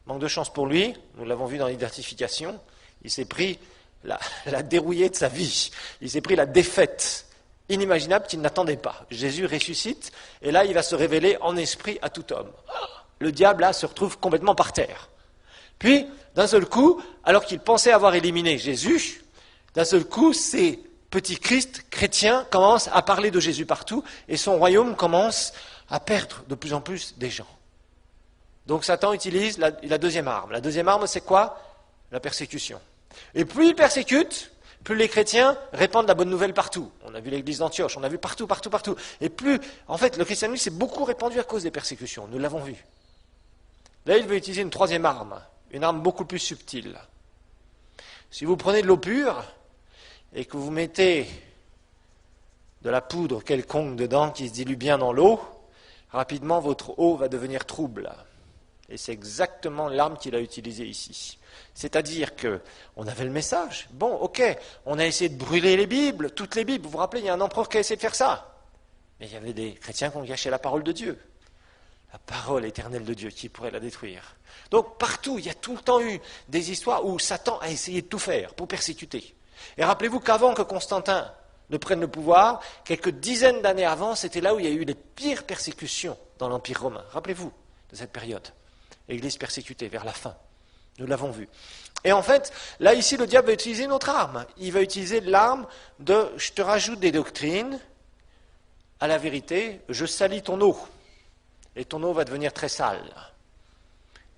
Manque de chance pour lui, nous l'avons vu dans l'identification, il s'est pris la dérouillée de sa vie, il s'est pris la défaite inimaginable qu'il n'attendait pas. Jésus ressuscite, et là il va se révéler en esprit à tout homme. Le diable là se retrouve complètement par terre. Puis, d'un seul coup, alors qu'il pensait avoir éliminé Jésus, d'un seul coup, ces petits Christ chrétiens commencent à parler de Jésus partout et son royaume commence à perdre de plus en plus des gens. Donc Satan utilise la deuxième arme. La deuxième arme, c'est quoi ? La persécution. Et plus il persécute, plus les chrétiens répandent la bonne nouvelle partout. On a vu l'église d'Antioche, on a vu partout. Et plus, en fait, le christianisme s'est beaucoup répandu à cause des persécutions. Nous l'avons vu. Là, il veut utiliser une troisième arme. Une arme beaucoup plus subtile. Si vous prenez de l'eau pure et que vous mettez de la poudre quelconque dedans qui se dilue bien dans l'eau, rapidement votre eau va devenir trouble. Et c'est exactement l'arme qu'il a utilisée ici. C'est-à-dire qu'on avait le message. Bon, ok, on a essayé de brûler les Bibles, toutes les Bibles. Vous vous rappelez, il y a un empereur qui a essayé de faire ça. Mais il y avait des chrétiens qui ont gâché la parole de Dieu. La parole éternelle de Dieu, qui pourrait la détruire. Donc partout, il y a tout le temps eu des histoires où Satan a essayé de tout faire pour persécuter. Et rappelez-vous qu'avant que Constantin ne prenne le pouvoir, quelques dizaines d'années avant, c'était là où il y a eu les pires persécutions dans l'Empire romain. Rappelez-vous de cette période. L'Église persécutée vers la fin. Nous l'avons vu. Et en fait, là ici, le diable va utiliser une autre arme. Il va utiliser l'arme de « je te rajoute des doctrines à la vérité, je salis ton eau ». Et ton eau va devenir très sale.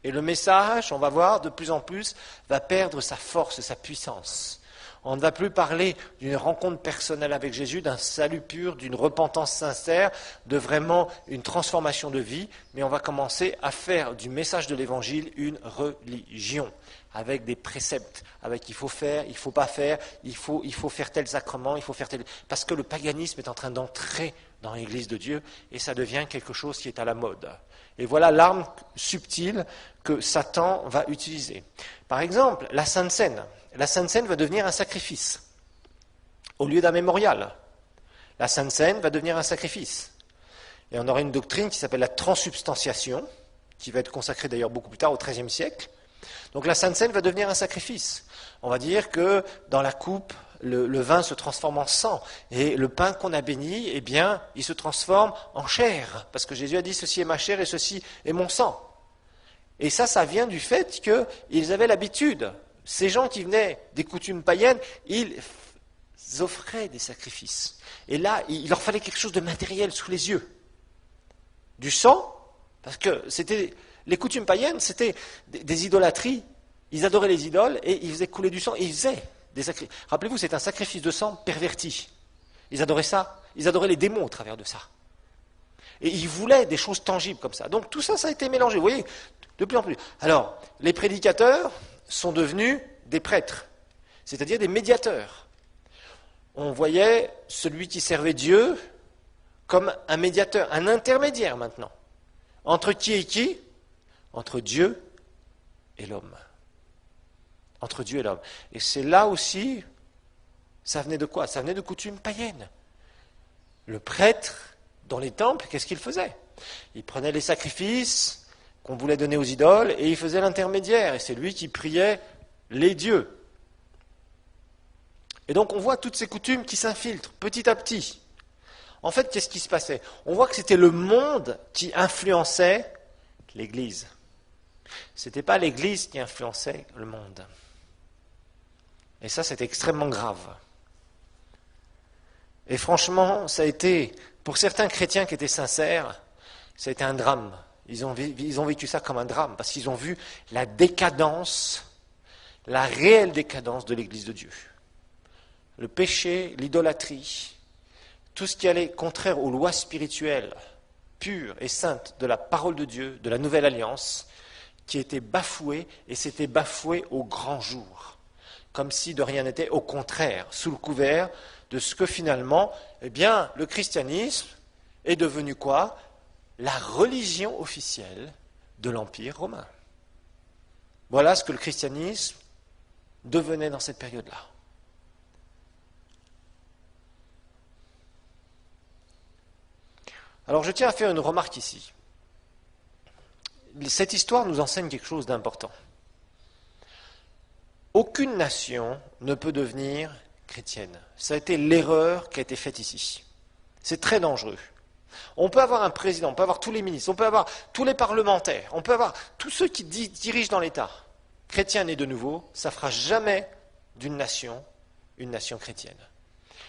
Et le message, on va voir, de plus en plus, va perdre sa force, sa puissance. On ne va plus parler d'une rencontre personnelle avec Jésus, d'un salut pur, d'une repentance sincère, de vraiment une transformation de vie, mais on va commencer à faire du message de l'Évangile une religion, avec des préceptes, avec il faut faire, il ne faut pas faire, il faut faire tel sacrement, il faut faire tel... Parce que le paganisme est en train d'entrer dans l'Église de Dieu, et ça devient quelque chose qui est à la mode. Et voilà l'arme subtile que Satan va utiliser. Par exemple, la Sainte Seine. La Sainte Seine va devenir un sacrifice, au lieu d'un mémorial. La Sainte Seine va devenir un sacrifice. Et on aura une doctrine qui s'appelle la transsubstantiation, qui va être consacrée d'ailleurs beaucoup plus tard, au XIIIe siècle. Donc la Sainte Seine va devenir un sacrifice. On va dire que dans la coupe, le vin se transforme en sang, et le pain qu'on a béni, eh bien, il se transforme en chair, parce que Jésus a dit « ceci est ma chair et ceci est mon sang ». Et ça vient du fait qu'ils avaient l'habitude. Ces gens qui venaient des coutumes païennes, ils offraient des sacrifices. Et là, il leur fallait quelque chose de matériel sous les yeux. Du sang, parce que les coutumes païennes, c'était des idolâtries. Ils adoraient les idoles et ils faisaient couler du sang. Et ils faisaient des sacrifices. Rappelez-vous, c'est un sacrifice de sang perverti. Ils adoraient ça. Ils adoraient les démons au travers de ça. Et ils voulaient des choses tangibles comme ça. Donc tout ça, ça a été mélangé. Vous voyez, de plus en plus. Alors, les prédicateurs sont devenus des prêtres, c'est-à-dire des médiateurs. On voyait celui qui servait Dieu comme un médiateur, un intermédiaire maintenant. Entre qui et qui ? Entre Dieu et l'homme. Entre Dieu et l'homme. Et c'est là aussi, ça venait de quoi ? Ça venait de coutumes païennes. Le prêtre, dans les temples, qu'est-ce qu'il faisait ? Il prenait les sacrifices qu'on voulait donner aux idoles, et il faisait l'intermédiaire, et c'est lui qui priait les dieux. Et donc on voit toutes ces coutumes qui s'infiltrent petit à petit. En fait, qu'est-ce qui se passait ? On voit que c'était le monde qui influençait l'Église. Ce n'était pas l'Église qui influençait le monde. Et ça, c'est extrêmement grave. Et franchement, ça a été, pour certains chrétiens qui étaient sincères, ça a été un drame. Ils ont vécu ça comme un drame, parce qu'ils ont vu la décadence, la réelle décadence de l'Église de Dieu. Le péché, l'idolâtrie, tout ce qui allait contraire aux lois spirituelles, pures et saintes de la parole de Dieu, de la nouvelle alliance, qui était bafoué, et c'était bafoué au grand jour. Comme si de rien n'était, au contraire, sous le couvert de ce que finalement, eh bien, le christianisme est devenu quoi ? La religion officielle de l'Empire romain. Voilà ce que le christianisme devenait dans cette période-là. Alors je tiens à faire une remarque ici. Cette histoire nous enseigne quelque chose d'important. Aucune nation ne peut devenir chrétienne. Ça a été l'erreur qui a été faite ici. C'est très dangereux. On peut avoir un président, on peut avoir tous les ministres, on peut avoir tous les parlementaires, on peut avoir tous ceux qui dirigent dans l'État. Chrétien né de nouveau, ça ne fera jamais d'une nation une nation chrétienne.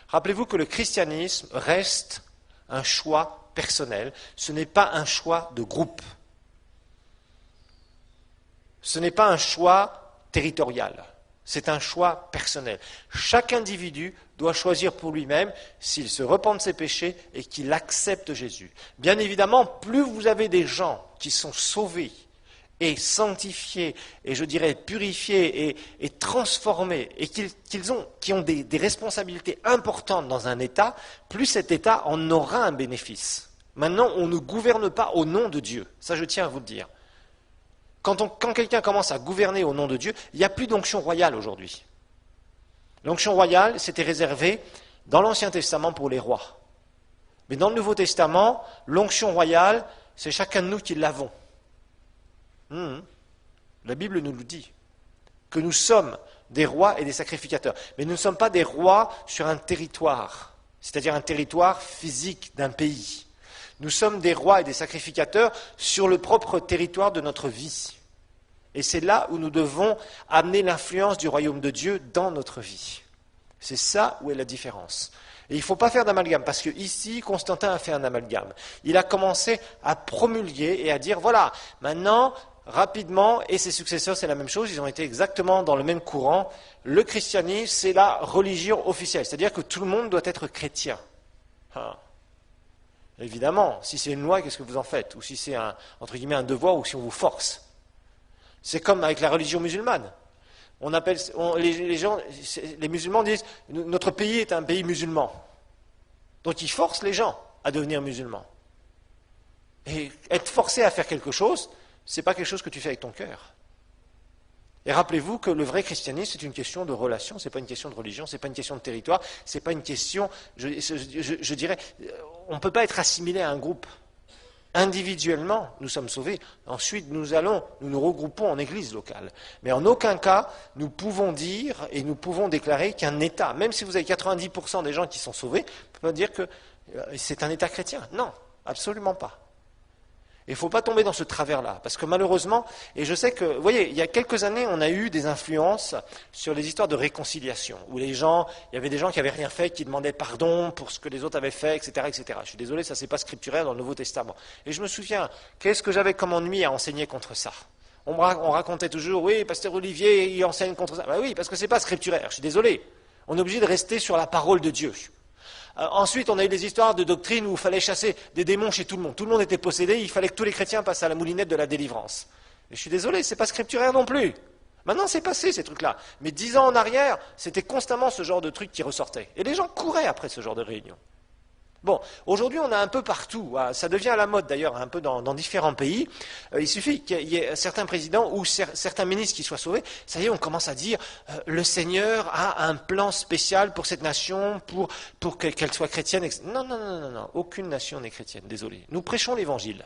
Rappelez-vous que le christianisme reste un choix personnel, ce n'est pas un choix de groupe. Ce n'est pas un choix territorial, c'est un choix personnel. Chaque individu doit choisir pour lui-même s'il se repent de ses péchés et qu'il accepte Jésus. Bien évidemment, plus vous avez des gens qui sont sauvés et sanctifiés, et je dirais purifiés et transformés, et qui ont des responsabilités importantes dans un État, plus cet État en aura un bénéfice. Maintenant, on ne gouverne pas au nom de Dieu. Ça, je tiens à vous le dire. Quand quelqu'un commence à gouverner au nom de Dieu, il n'y a plus d'onction royale aujourd'hui. L'onction royale, c'était réservé dans l'Ancien Testament pour les rois. Mais dans le Nouveau Testament, l'onction royale, c'est chacun de nous qui l'avons. La Bible nous le dit, que nous sommes des rois et des sacrificateurs. Mais nous ne sommes pas des rois sur un territoire, c'est-à-dire un territoire physique d'un pays. Nous sommes des rois et des sacrificateurs sur le propre territoire de notre vie. Et c'est là où nous devons amener l'influence du royaume de Dieu dans notre vie. C'est ça où est la différence. Et il ne faut pas faire d'amalgame, parce que ici, Constantin a fait un amalgame. Il a commencé à promulguer et à dire, voilà, maintenant, rapidement, et ses successeurs, c'est la même chose, ils ont été exactement dans le même courant. Le christianisme, c'est la religion officielle, c'est-à-dire que tout le monde doit être chrétien. Évidemment, si c'est une loi, qu'est-ce que vous en faites? Ou si c'est entre guillemets un devoir, ou si on vous force. C'est comme avec la religion musulmane. Les musulmans disent, notre pays est un pays musulman. Donc ils forcent les gens à devenir musulmans. Et être forcé à faire quelque chose, ce n'est pas quelque chose que tu fais avec ton cœur. Et rappelez-vous que le vrai christianisme, c'est une question de relation, ce n'est pas une question de religion, ce n'est pas une question de territoire, ce n'est pas une question, je dirais, on ne peut pas être assimilé à un groupe. Individuellement, nous sommes sauvés. Ensuite, nous nous regroupons en église locale. Mais en aucun cas, nous pouvons dire et nous pouvons déclarer qu'un État, même si vous avez 90% des gens qui sont sauvés, on peut pas dire que c'est un État chrétien. Non, absolument pas. Il ne faut pas tomber dans ce travers-là, parce que malheureusement, et je sais que, vous voyez, il y a quelques années, on a eu des influences sur les histoires de réconciliation, où il y avait des gens qui n'avaient rien fait, qui demandaient pardon pour ce que les autres avaient fait, etc., etc. Je suis désolé, ça c'est pas scripturaire dans le Nouveau Testament. Et je me souviens, qu'est-ce que j'avais comme ennui à enseigner contre ça? On racontait toujours, oui, pasteur Olivier, il enseigne contre ça. Ben oui, parce que c'est pas scripturaire, je suis désolé. On est obligé de rester sur la parole de Dieu. Ensuite, on a eu des histoires de doctrine où il fallait chasser des démons chez tout le monde. Tout le monde était possédé, il fallait que tous les chrétiens passent à la moulinette de la délivrance. Et je suis désolé, c'est pas scripturaire non plus. Maintenant, c'est passé ces trucs-là. Mais 10 ans en arrière, c'était constamment ce genre de trucs qui ressortait. Et les gens couraient après ce genre de réunion. Bon, aujourd'hui, on a un peu partout. Ça devient à la mode d'ailleurs, un peu dans différents pays. Il suffit qu'il y ait certains présidents ou certains ministres qui soient sauvés. Ça y est, on commence à dire le Seigneur a un plan spécial pour cette nation, pour qu'elle soit chrétienne. Etc. Non. Aucune nation n'est chrétienne, désolé. Nous prêchons l'Évangile.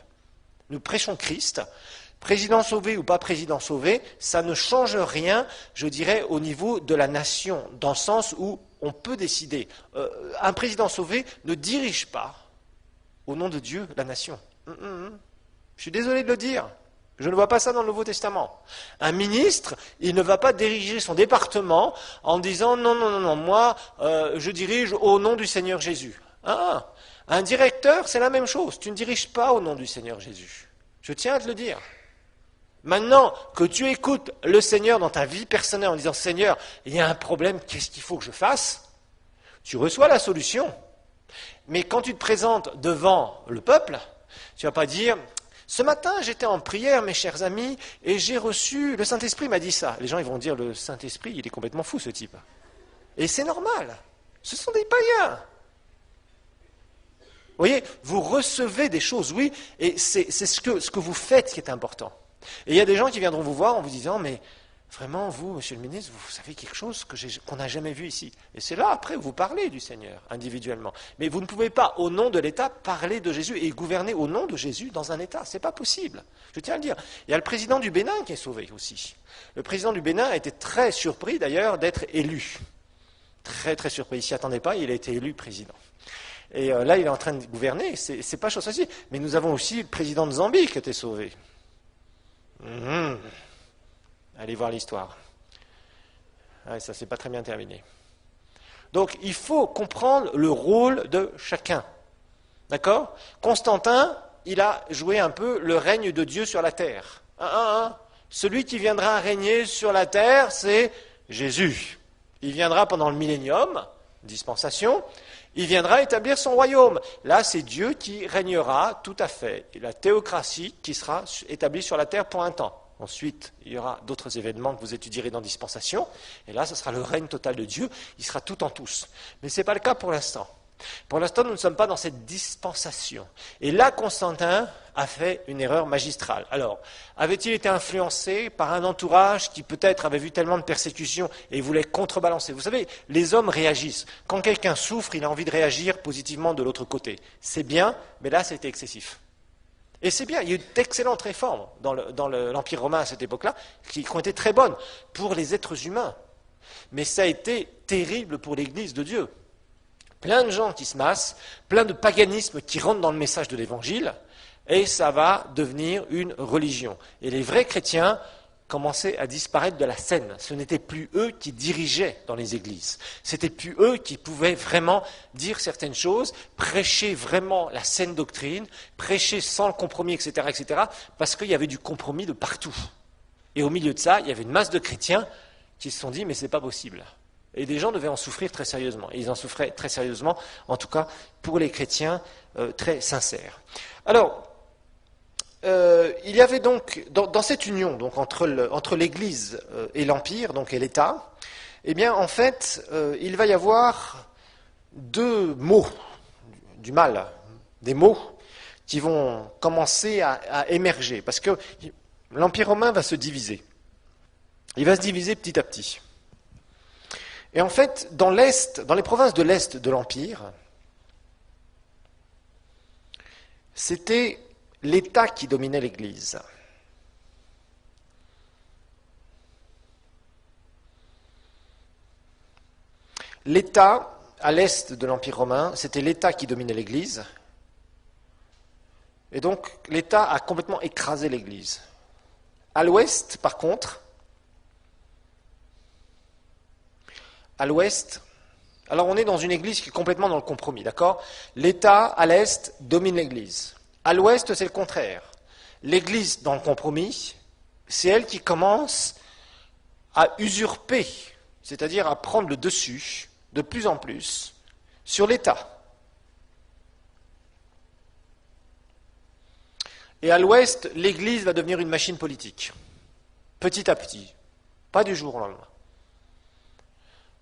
Nous prêchons Christ. Président sauvé ou pas président sauvé, ça ne change rien, je dirais, au niveau de la nation, dans le sens où on peut décider. Un président sauvé ne dirige pas, au nom de Dieu, la nation. Je suis désolé de le dire. Je ne vois pas ça dans le Nouveau Testament. Un ministre, il ne va pas diriger son département en disant non, moi, je dirige au nom du Seigneur Jésus. Un directeur, c'est la même chose. Tu ne diriges pas au nom du Seigneur Jésus. Je tiens à te le dire. Maintenant que tu écoutes le Seigneur dans ta vie personnelle en disant « Seigneur, il y a un problème, qu'est-ce qu'il faut que je fasse ?» Tu reçois la solution. Mais quand tu te présentes devant le peuple, tu ne vas pas dire « Ce matin, j'étais en prière, mes chers amis, et j'ai reçu... Le Saint-Esprit m'a dit ça. » Les gens ils vont dire « Le Saint-Esprit, il est complètement fou, ce type. » Et c'est normal. Ce sont des païens. Vous voyez, vous recevez des choses, oui, et c'est ce que vous faites qui est important. Et il y a des gens qui viendront vous voir en vous disant, mais vraiment, vous, monsieur le ministre, vous savez quelque chose qu'on n'a jamais vu ici. Et c'est là, après, vous parlez du Seigneur, individuellement. Mais vous ne pouvez pas, au nom de l'État, parler de Jésus et gouverner au nom de Jésus dans un État. Ce n'est pas possible. Je tiens à le dire. Il y a le président du Bénin qui est sauvé aussi. Le président du Bénin a été très surpris, d'ailleurs, d'être élu. Très, très surpris. Il ne s'y attendait pas, il a été élu président. Et là, il est en train de gouverner. C'est pas chose facile. Mais nous avons aussi le président de Zambie qui a été sauvé. Allez voir l'histoire. Ça s'est pas très bien terminé. Donc il faut comprendre le rôle de chacun. D'accord ? Constantin, il a joué un peu le règne de Dieu sur la terre. Celui qui viendra régner sur la terre, c'est Jésus. Il viendra pendant le millénium, dispensation, il viendra établir son royaume. Là, c'est Dieu qui régnera tout à fait. Et la théocratie qui sera établie sur la terre pour un temps. Ensuite, il y aura d'autres événements que vous étudierez dans dispensation. Et là, ce sera le règne total de Dieu. Il sera tout en tous. Mais ce n'est pas le cas pour l'instant. Pour l'instant, nous ne sommes pas dans cette dispensation. Et là, Constantin a fait une erreur magistrale. Alors, avait-il été influencé par un entourage qui peut-être avait vu tellement de persécutions et voulait contrebalancer? Vous savez, les hommes réagissent. Quand quelqu'un souffre, il a envie de réagir positivement de l'autre côté. C'est bien, mais là, c'était excessif. Et c'est bien, il y a eu d'excellentes réformes dans l'Empire romain à cette époque-là, qui ont été très bonnes pour les êtres humains. Mais ça a été terrible pour l'Église de Dieu. Plein de gens qui se massent, plein de paganisme qui rentrent dans le message de l'Évangile, et ça va devenir une religion. Et les vrais chrétiens commençaient à disparaître de la scène. Ce n'étaient plus eux qui dirigeaient dans les églises. C'était plus eux qui pouvaient vraiment dire certaines choses, prêcher vraiment la saine doctrine, prêcher sans le compromis, etc., etc., parce qu'il y avait du compromis de partout. Et au milieu de ça, il y avait une masse de chrétiens qui se sont dit, mais c'est pas possible. Et des gens devaient en souffrir très sérieusement. Et ils en souffraient très sérieusement, en tout cas pour les chrétiens très sincères. Alors, il y avait donc, dans cette union donc, entre l'Église et l'Empire, donc et l'État, eh bien, en fait, il va y avoir deux mots du mal, des mots qui vont commencer à émerger, parce que l'Empire romain va se diviser. Il va se diviser petit à petit. Et en fait, dans les provinces de l'Est de l'Empire, c'était l'État qui dominait l'Église. L'État, à l'Est de l'Empire romain, c'était l'État qui dominait l'Église. Et donc, l'État a complètement écrasé l'Église. À l'Ouest, par contre, à l'Ouest, alors on est dans une Église qui est complètement dans le compromis, d'accord? L'État, à l'Est, domine l'Église. À l'Ouest, c'est le contraire. L'Église, dans le compromis, c'est elle qui commence à usurper, c'est-à-dire à prendre le dessus, de plus en plus, sur l'État. Et à l'Ouest, l'Église va devenir une machine politique, petit à petit, pas du jour au lendemain.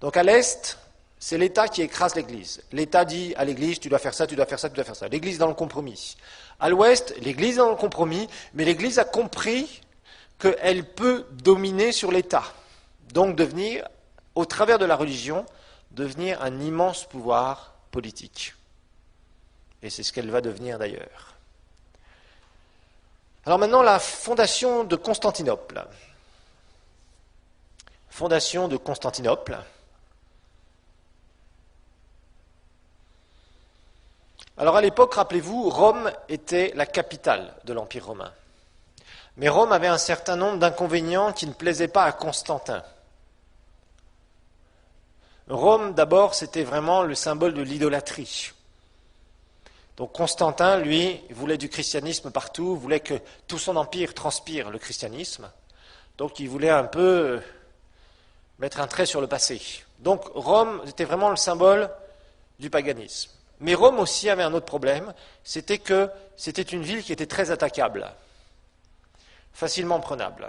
Donc à l'Est, c'est l'État qui écrase l'Église. L'État dit à l'Église, tu dois faire ça, tu dois faire ça, tu dois faire ça. L'Église est dans le compromis. À l'Ouest, l'Église est dans le compromis, mais l'Église a compris qu'elle peut dominer sur l'État. Donc devenir, au travers de la religion, devenir un immense pouvoir politique. Et c'est ce qu'elle va devenir d'ailleurs. Alors maintenant, la fondation de Constantinople. Fondation de Constantinople. Alors à l'époque, rappelez-vous, Rome était la capitale de l'Empire romain. Mais Rome avait un certain nombre d'inconvénients qui ne plaisaient pas à Constantin. Rome, d'abord, c'était vraiment le symbole de l'idolâtrie. Donc Constantin, lui, voulait du christianisme partout, voulait que tout son empire transpire le christianisme. Donc il voulait un peu mettre un trait sur le passé. Donc Rome, c'était vraiment le symbole du paganisme. Mais Rome aussi avait un autre problème, c'était que c'était une ville qui était très attaquable, facilement prenable.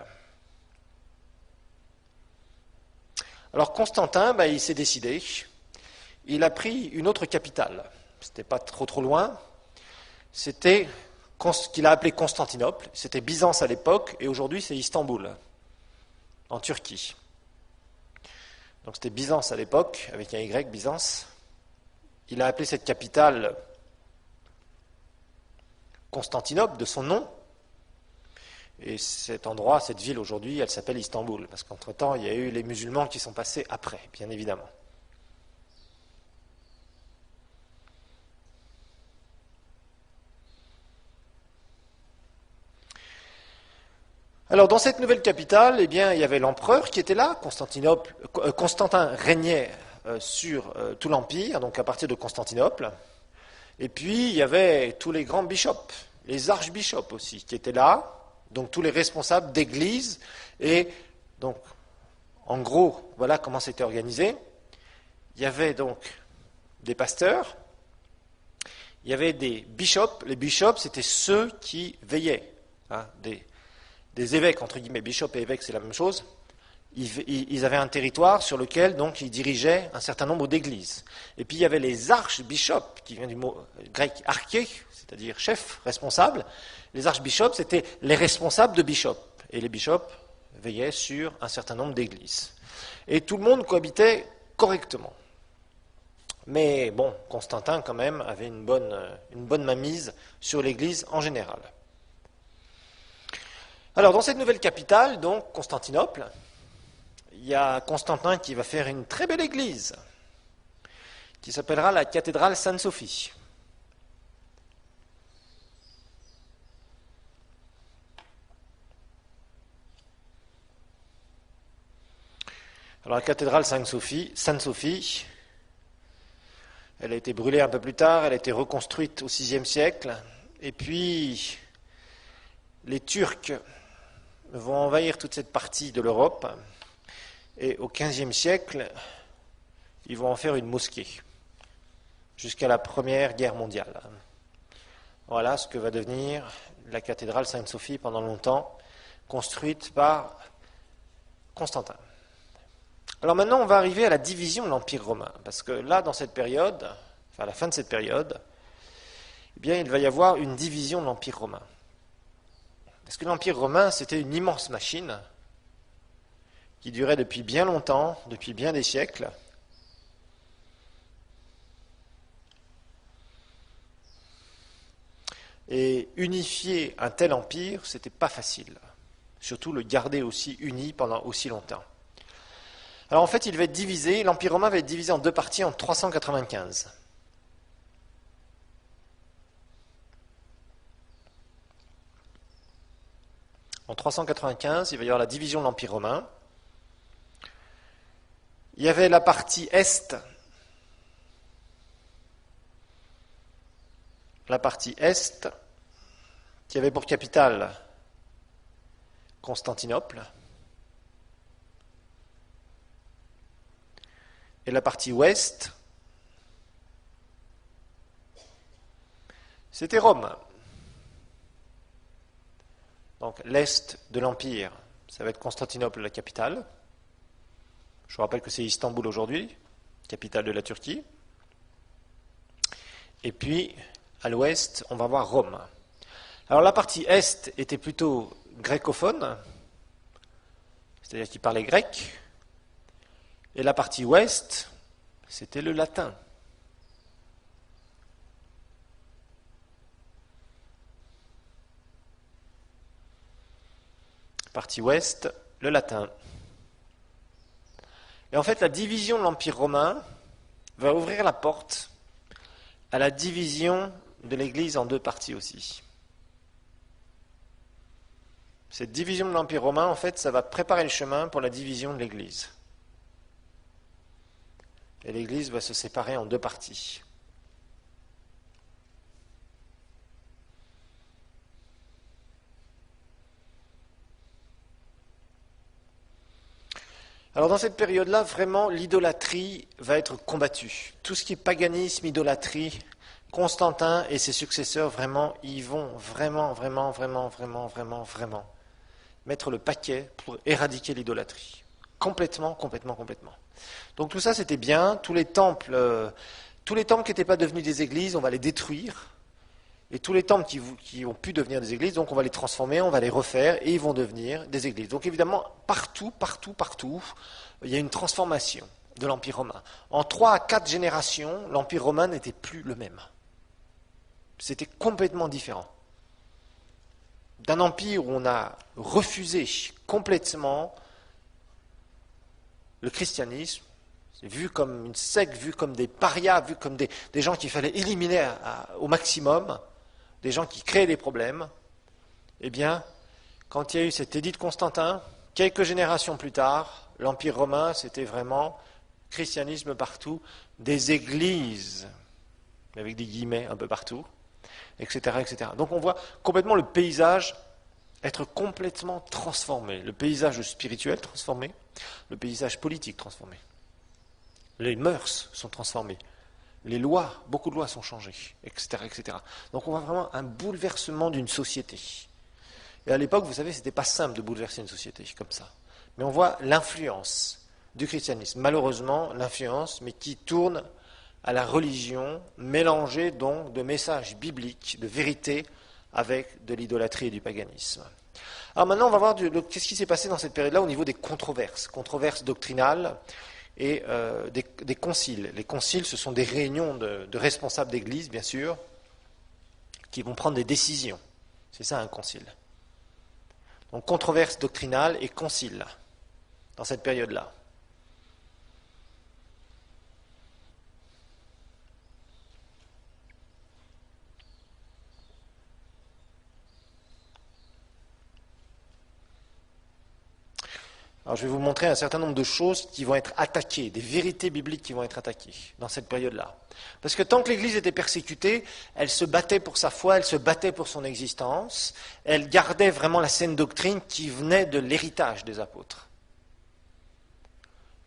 Alors Constantin, il s'est décidé, il a pris une autre capitale, c'était pas trop loin, c'était ce qu'il a appelé Constantinople, c'était Byzance à l'époque, et aujourd'hui c'est Istanbul, en Turquie. Donc c'était Byzance à l'époque, avec un Y, Byzance. Il a appelé cette capitale Constantinople, de son nom. Et cet endroit, cette ville aujourd'hui, elle s'appelle Istanbul, parce qu'entre-temps, il y a eu les musulmans qui sont passés après, bien évidemment. Alors, dans cette nouvelle capitale, il y avait l'empereur qui était là, Constantin régnait sur tout l'Empire, donc à partir de Constantinople. Et puis, il y avait tous les grands bishops, les archbishops aussi, qui étaient là, donc tous les responsables d'églises. Et donc, en gros, voilà comment c'était organisé. Il y avait donc des pasteurs, il y avait des bishops. Les bishops, c'était ceux qui veillaient, des évêques, entre guillemets, bishops et évêques, c'est la même chose, ils avaient un territoire sur lequel donc ils dirigeaient un certain nombre d'églises. Et puis il y avait les archbishops, qui vient du mot grec arché, c'est-à-dire chef, responsable. Les archbishops, c'était les responsables de bishops. Et les bishops veillaient sur un certain nombre d'églises. Et tout le monde cohabitait correctement. Mais bon, Constantin quand même avait une bonne mainmise sur l'église en général. Alors dans cette nouvelle capitale, donc Constantinople, il y a Constantin qui va faire une très belle église qui s'appellera la cathédrale Sainte-Sophie. Alors la cathédrale Sainte-Sophie, elle a été brûlée un peu plus tard, elle a été reconstruite au VIe siècle, et puis les Turcs vont envahir toute cette partie de l'Europe, et au XVe siècle, ils vont en faire une mosquée, jusqu'à la Première Guerre mondiale. Voilà ce que va devenir la cathédrale Sainte-Sophie pendant longtemps, construite par Constantin. Alors maintenant, on va arriver à la division de l'Empire romain, parce que là, dans cette période, enfin à la fin de cette période, eh bien, il va y avoir une division de l'Empire romain. Parce que l'Empire romain, c'était une immense machine qui durait depuis bien longtemps, depuis bien des siècles. Et unifier un tel empire, c'était pas facile. Surtout le garder aussi uni pendant aussi longtemps. Alors en fait, il va être divisé, l'Empire romain va être divisé en deux parties en 395. En 395, il va y avoir la division de l'Empire romain. Il y avait la partie Est. La partie Est, qui avait pour capitale Constantinople. Et la partie Ouest, c'était Rome. Donc l'Est de l'Empire, ça va être Constantinople, la capitale. Je vous rappelle que c'est Istanbul aujourd'hui, capitale de la Turquie. Et puis, à l'ouest, on va voir Rome. Alors la partie Est était plutôt grécophone, c'est-à-dire qu'ils parlaient grec. Et la partie Ouest, c'était le latin. Partie Ouest, le latin. Et en fait, la division de l'Empire romain va ouvrir la porte à la division de l'Église en deux parties aussi. Cette division de l'Empire romain, en fait, ça va préparer le chemin pour la division de l'Église. Et l'Église va se séparer en deux parties. Alors dans cette période-là, vraiment, l'idolâtrie va être combattue. Tout ce qui est paganisme, idolâtrie, Constantin et ses successeurs, vraiment, ils vont vraiment mettre le paquet pour éradiquer l'idolâtrie. Complètement. Donc tout ça, c'était bien. Tous les temples qui n'étaient pas devenus des églises, on va les détruire. Et tous les temples qui ont pu devenir des églises, donc on va les transformer, on va les refaire, et ils vont devenir des églises. Donc évidemment, partout, il y a une transformation de l'Empire romain. En 3 à 4 générations, l'Empire romain n'était plus le même. C'était complètement différent. D'un empire où on a refusé complètement le christianisme, c'est vu comme une secte, vu comme des parias, vu comme des gens qu'il fallait éliminer au maximum, des gens qui créaient des problèmes. Eh bien, quand il y a eu cet édit de Constantin, quelques générations plus tard, l'Empire romain, c'était vraiment christianisme partout, des églises, avec des guillemets un peu partout, etc. Donc on voit complètement le paysage être complètement transformé, le paysage spirituel transformé, le paysage politique transformé. Les mœurs sont transformées, les lois, beaucoup de lois sont changées, etc. Donc on voit vraiment un bouleversement d'une société. Et à l'époque, vous savez, c'était pas simple de bouleverser une société comme ça. Mais on voit l'influence du christianisme. Malheureusement, l'influence, mais qui tourne à la religion, mélangée donc de messages bibliques, de vérité, avec de l'idolâtrie et du paganisme. Alors maintenant, on va voir qu'est-ce qui s'est passé dans cette période-là au niveau des controverses doctrinales et des conciles. Les conciles, ce sont des réunions de responsables d'église, bien sûr, qui vont prendre des décisions. C'est ça un concile. Donc controverse doctrinale et concile dans cette période-là. Alors je vais vous montrer un certain nombre de choses qui vont être attaquées, des vérités bibliques qui vont être attaquées dans cette période-là. Parce que tant que l'Église était persécutée, elle se battait pour sa foi, elle se battait pour son existence, elle gardait vraiment la saine doctrine qui venait de l'héritage des apôtres.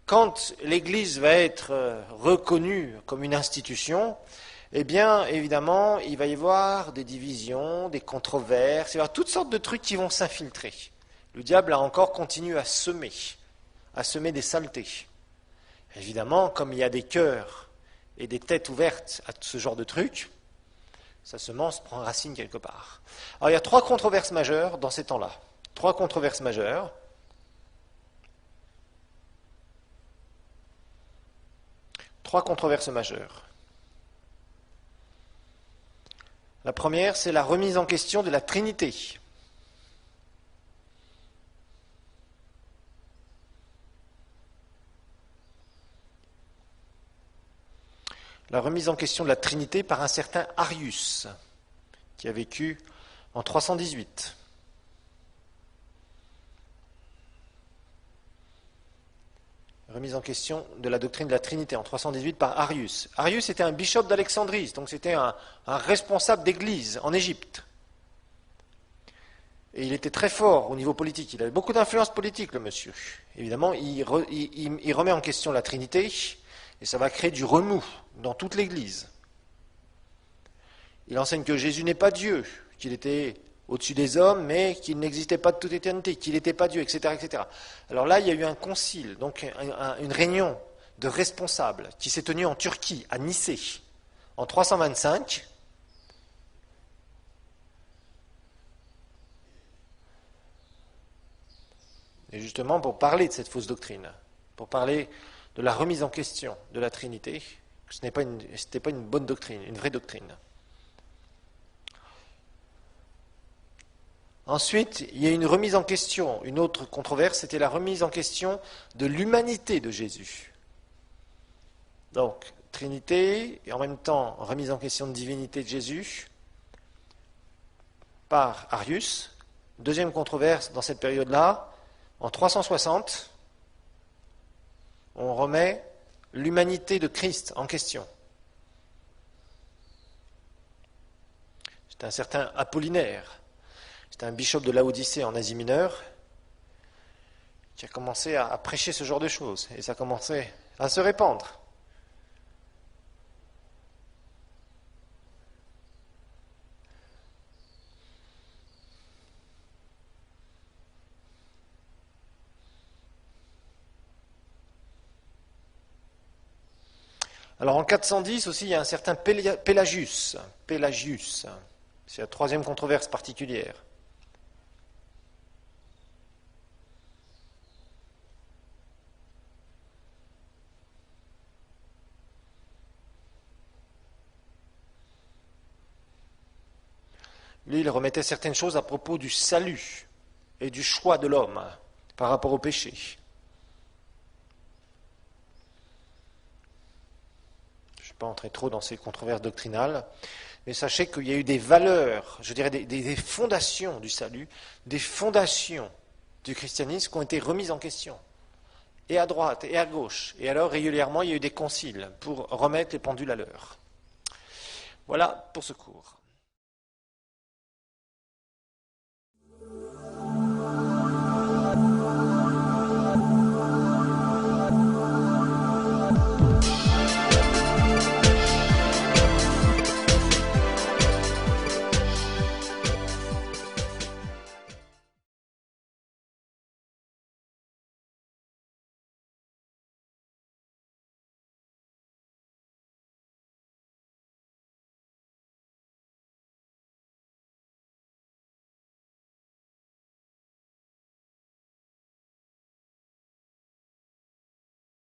Quand l'Église va être reconnue comme une institution, eh bien, évidemment, il va y avoir des divisions, des controverses, il va y avoir toutes sortes de trucs qui vont s'infiltrer. Le diable a encore continué à semer des saletés. Évidemment, comme il y a des cœurs et des têtes ouvertes à ce genre de trucs, sa semence prend racine quelque part. Alors il y a 3 controverses majeures dans ces temps-là. 3 controverses majeures. La première, c'est la remise en question de la Trinité. La remise en question de la Trinité par un certain Arius, qui a vécu en 318. Remise en question de la doctrine de la Trinité en 318 par Arius. Arius était un bishop d'Alexandrie, donc c'était un responsable d'église en Égypte. Et il était très fort au niveau politique, il avait beaucoup d'influence politique, le monsieur. Évidemment, il remet en question la Trinité, et ça va créer du remous dans toute l'Église. Il enseigne que Jésus n'est pas Dieu, qu'il était au-dessus des hommes, mais qu'il n'existait pas de toute éternité, qu'il n'était pas Dieu, etc., etc. Alors là, il y a eu un concile, donc une réunion de responsables qui s'est tenue en Turquie, à Nicée, en 325. Et justement pour parler de cette fausse doctrine, pour parler de la remise en question de la Trinité, ce n'était pas une bonne doctrine, une vraie doctrine. Ensuite, il y a une remise en question, une autre controverse, c'était la remise en question de l'humanité de Jésus. Donc, Trinité, et en même temps remise en question de divinité de Jésus, par Arius. Deuxième controverse dans cette période-là, en 360, on remet l'humanité de Christ en question. C'est un certain Apollinaire, c'est un bishop de Laodicée en Asie mineure, qui a commencé à prêcher ce genre de choses, et ça a commencé à se répandre. Alors en 410 aussi, il y a un certain Pélagius. C'est la troisième controverse particulière. Lui, il remettait certaines choses à propos du salut et du choix de l'homme par rapport au péché. Je ne vais pas entrer trop dans ces controverses doctrinales, mais sachez qu'il y a eu des valeurs, je dirais des fondations du salut, des fondations du christianisme qui ont été remises en question, et à droite et à gauche. Et alors régulièrement, il y a eu des conciles pour remettre les pendules à l'heure. Voilà pour ce cours.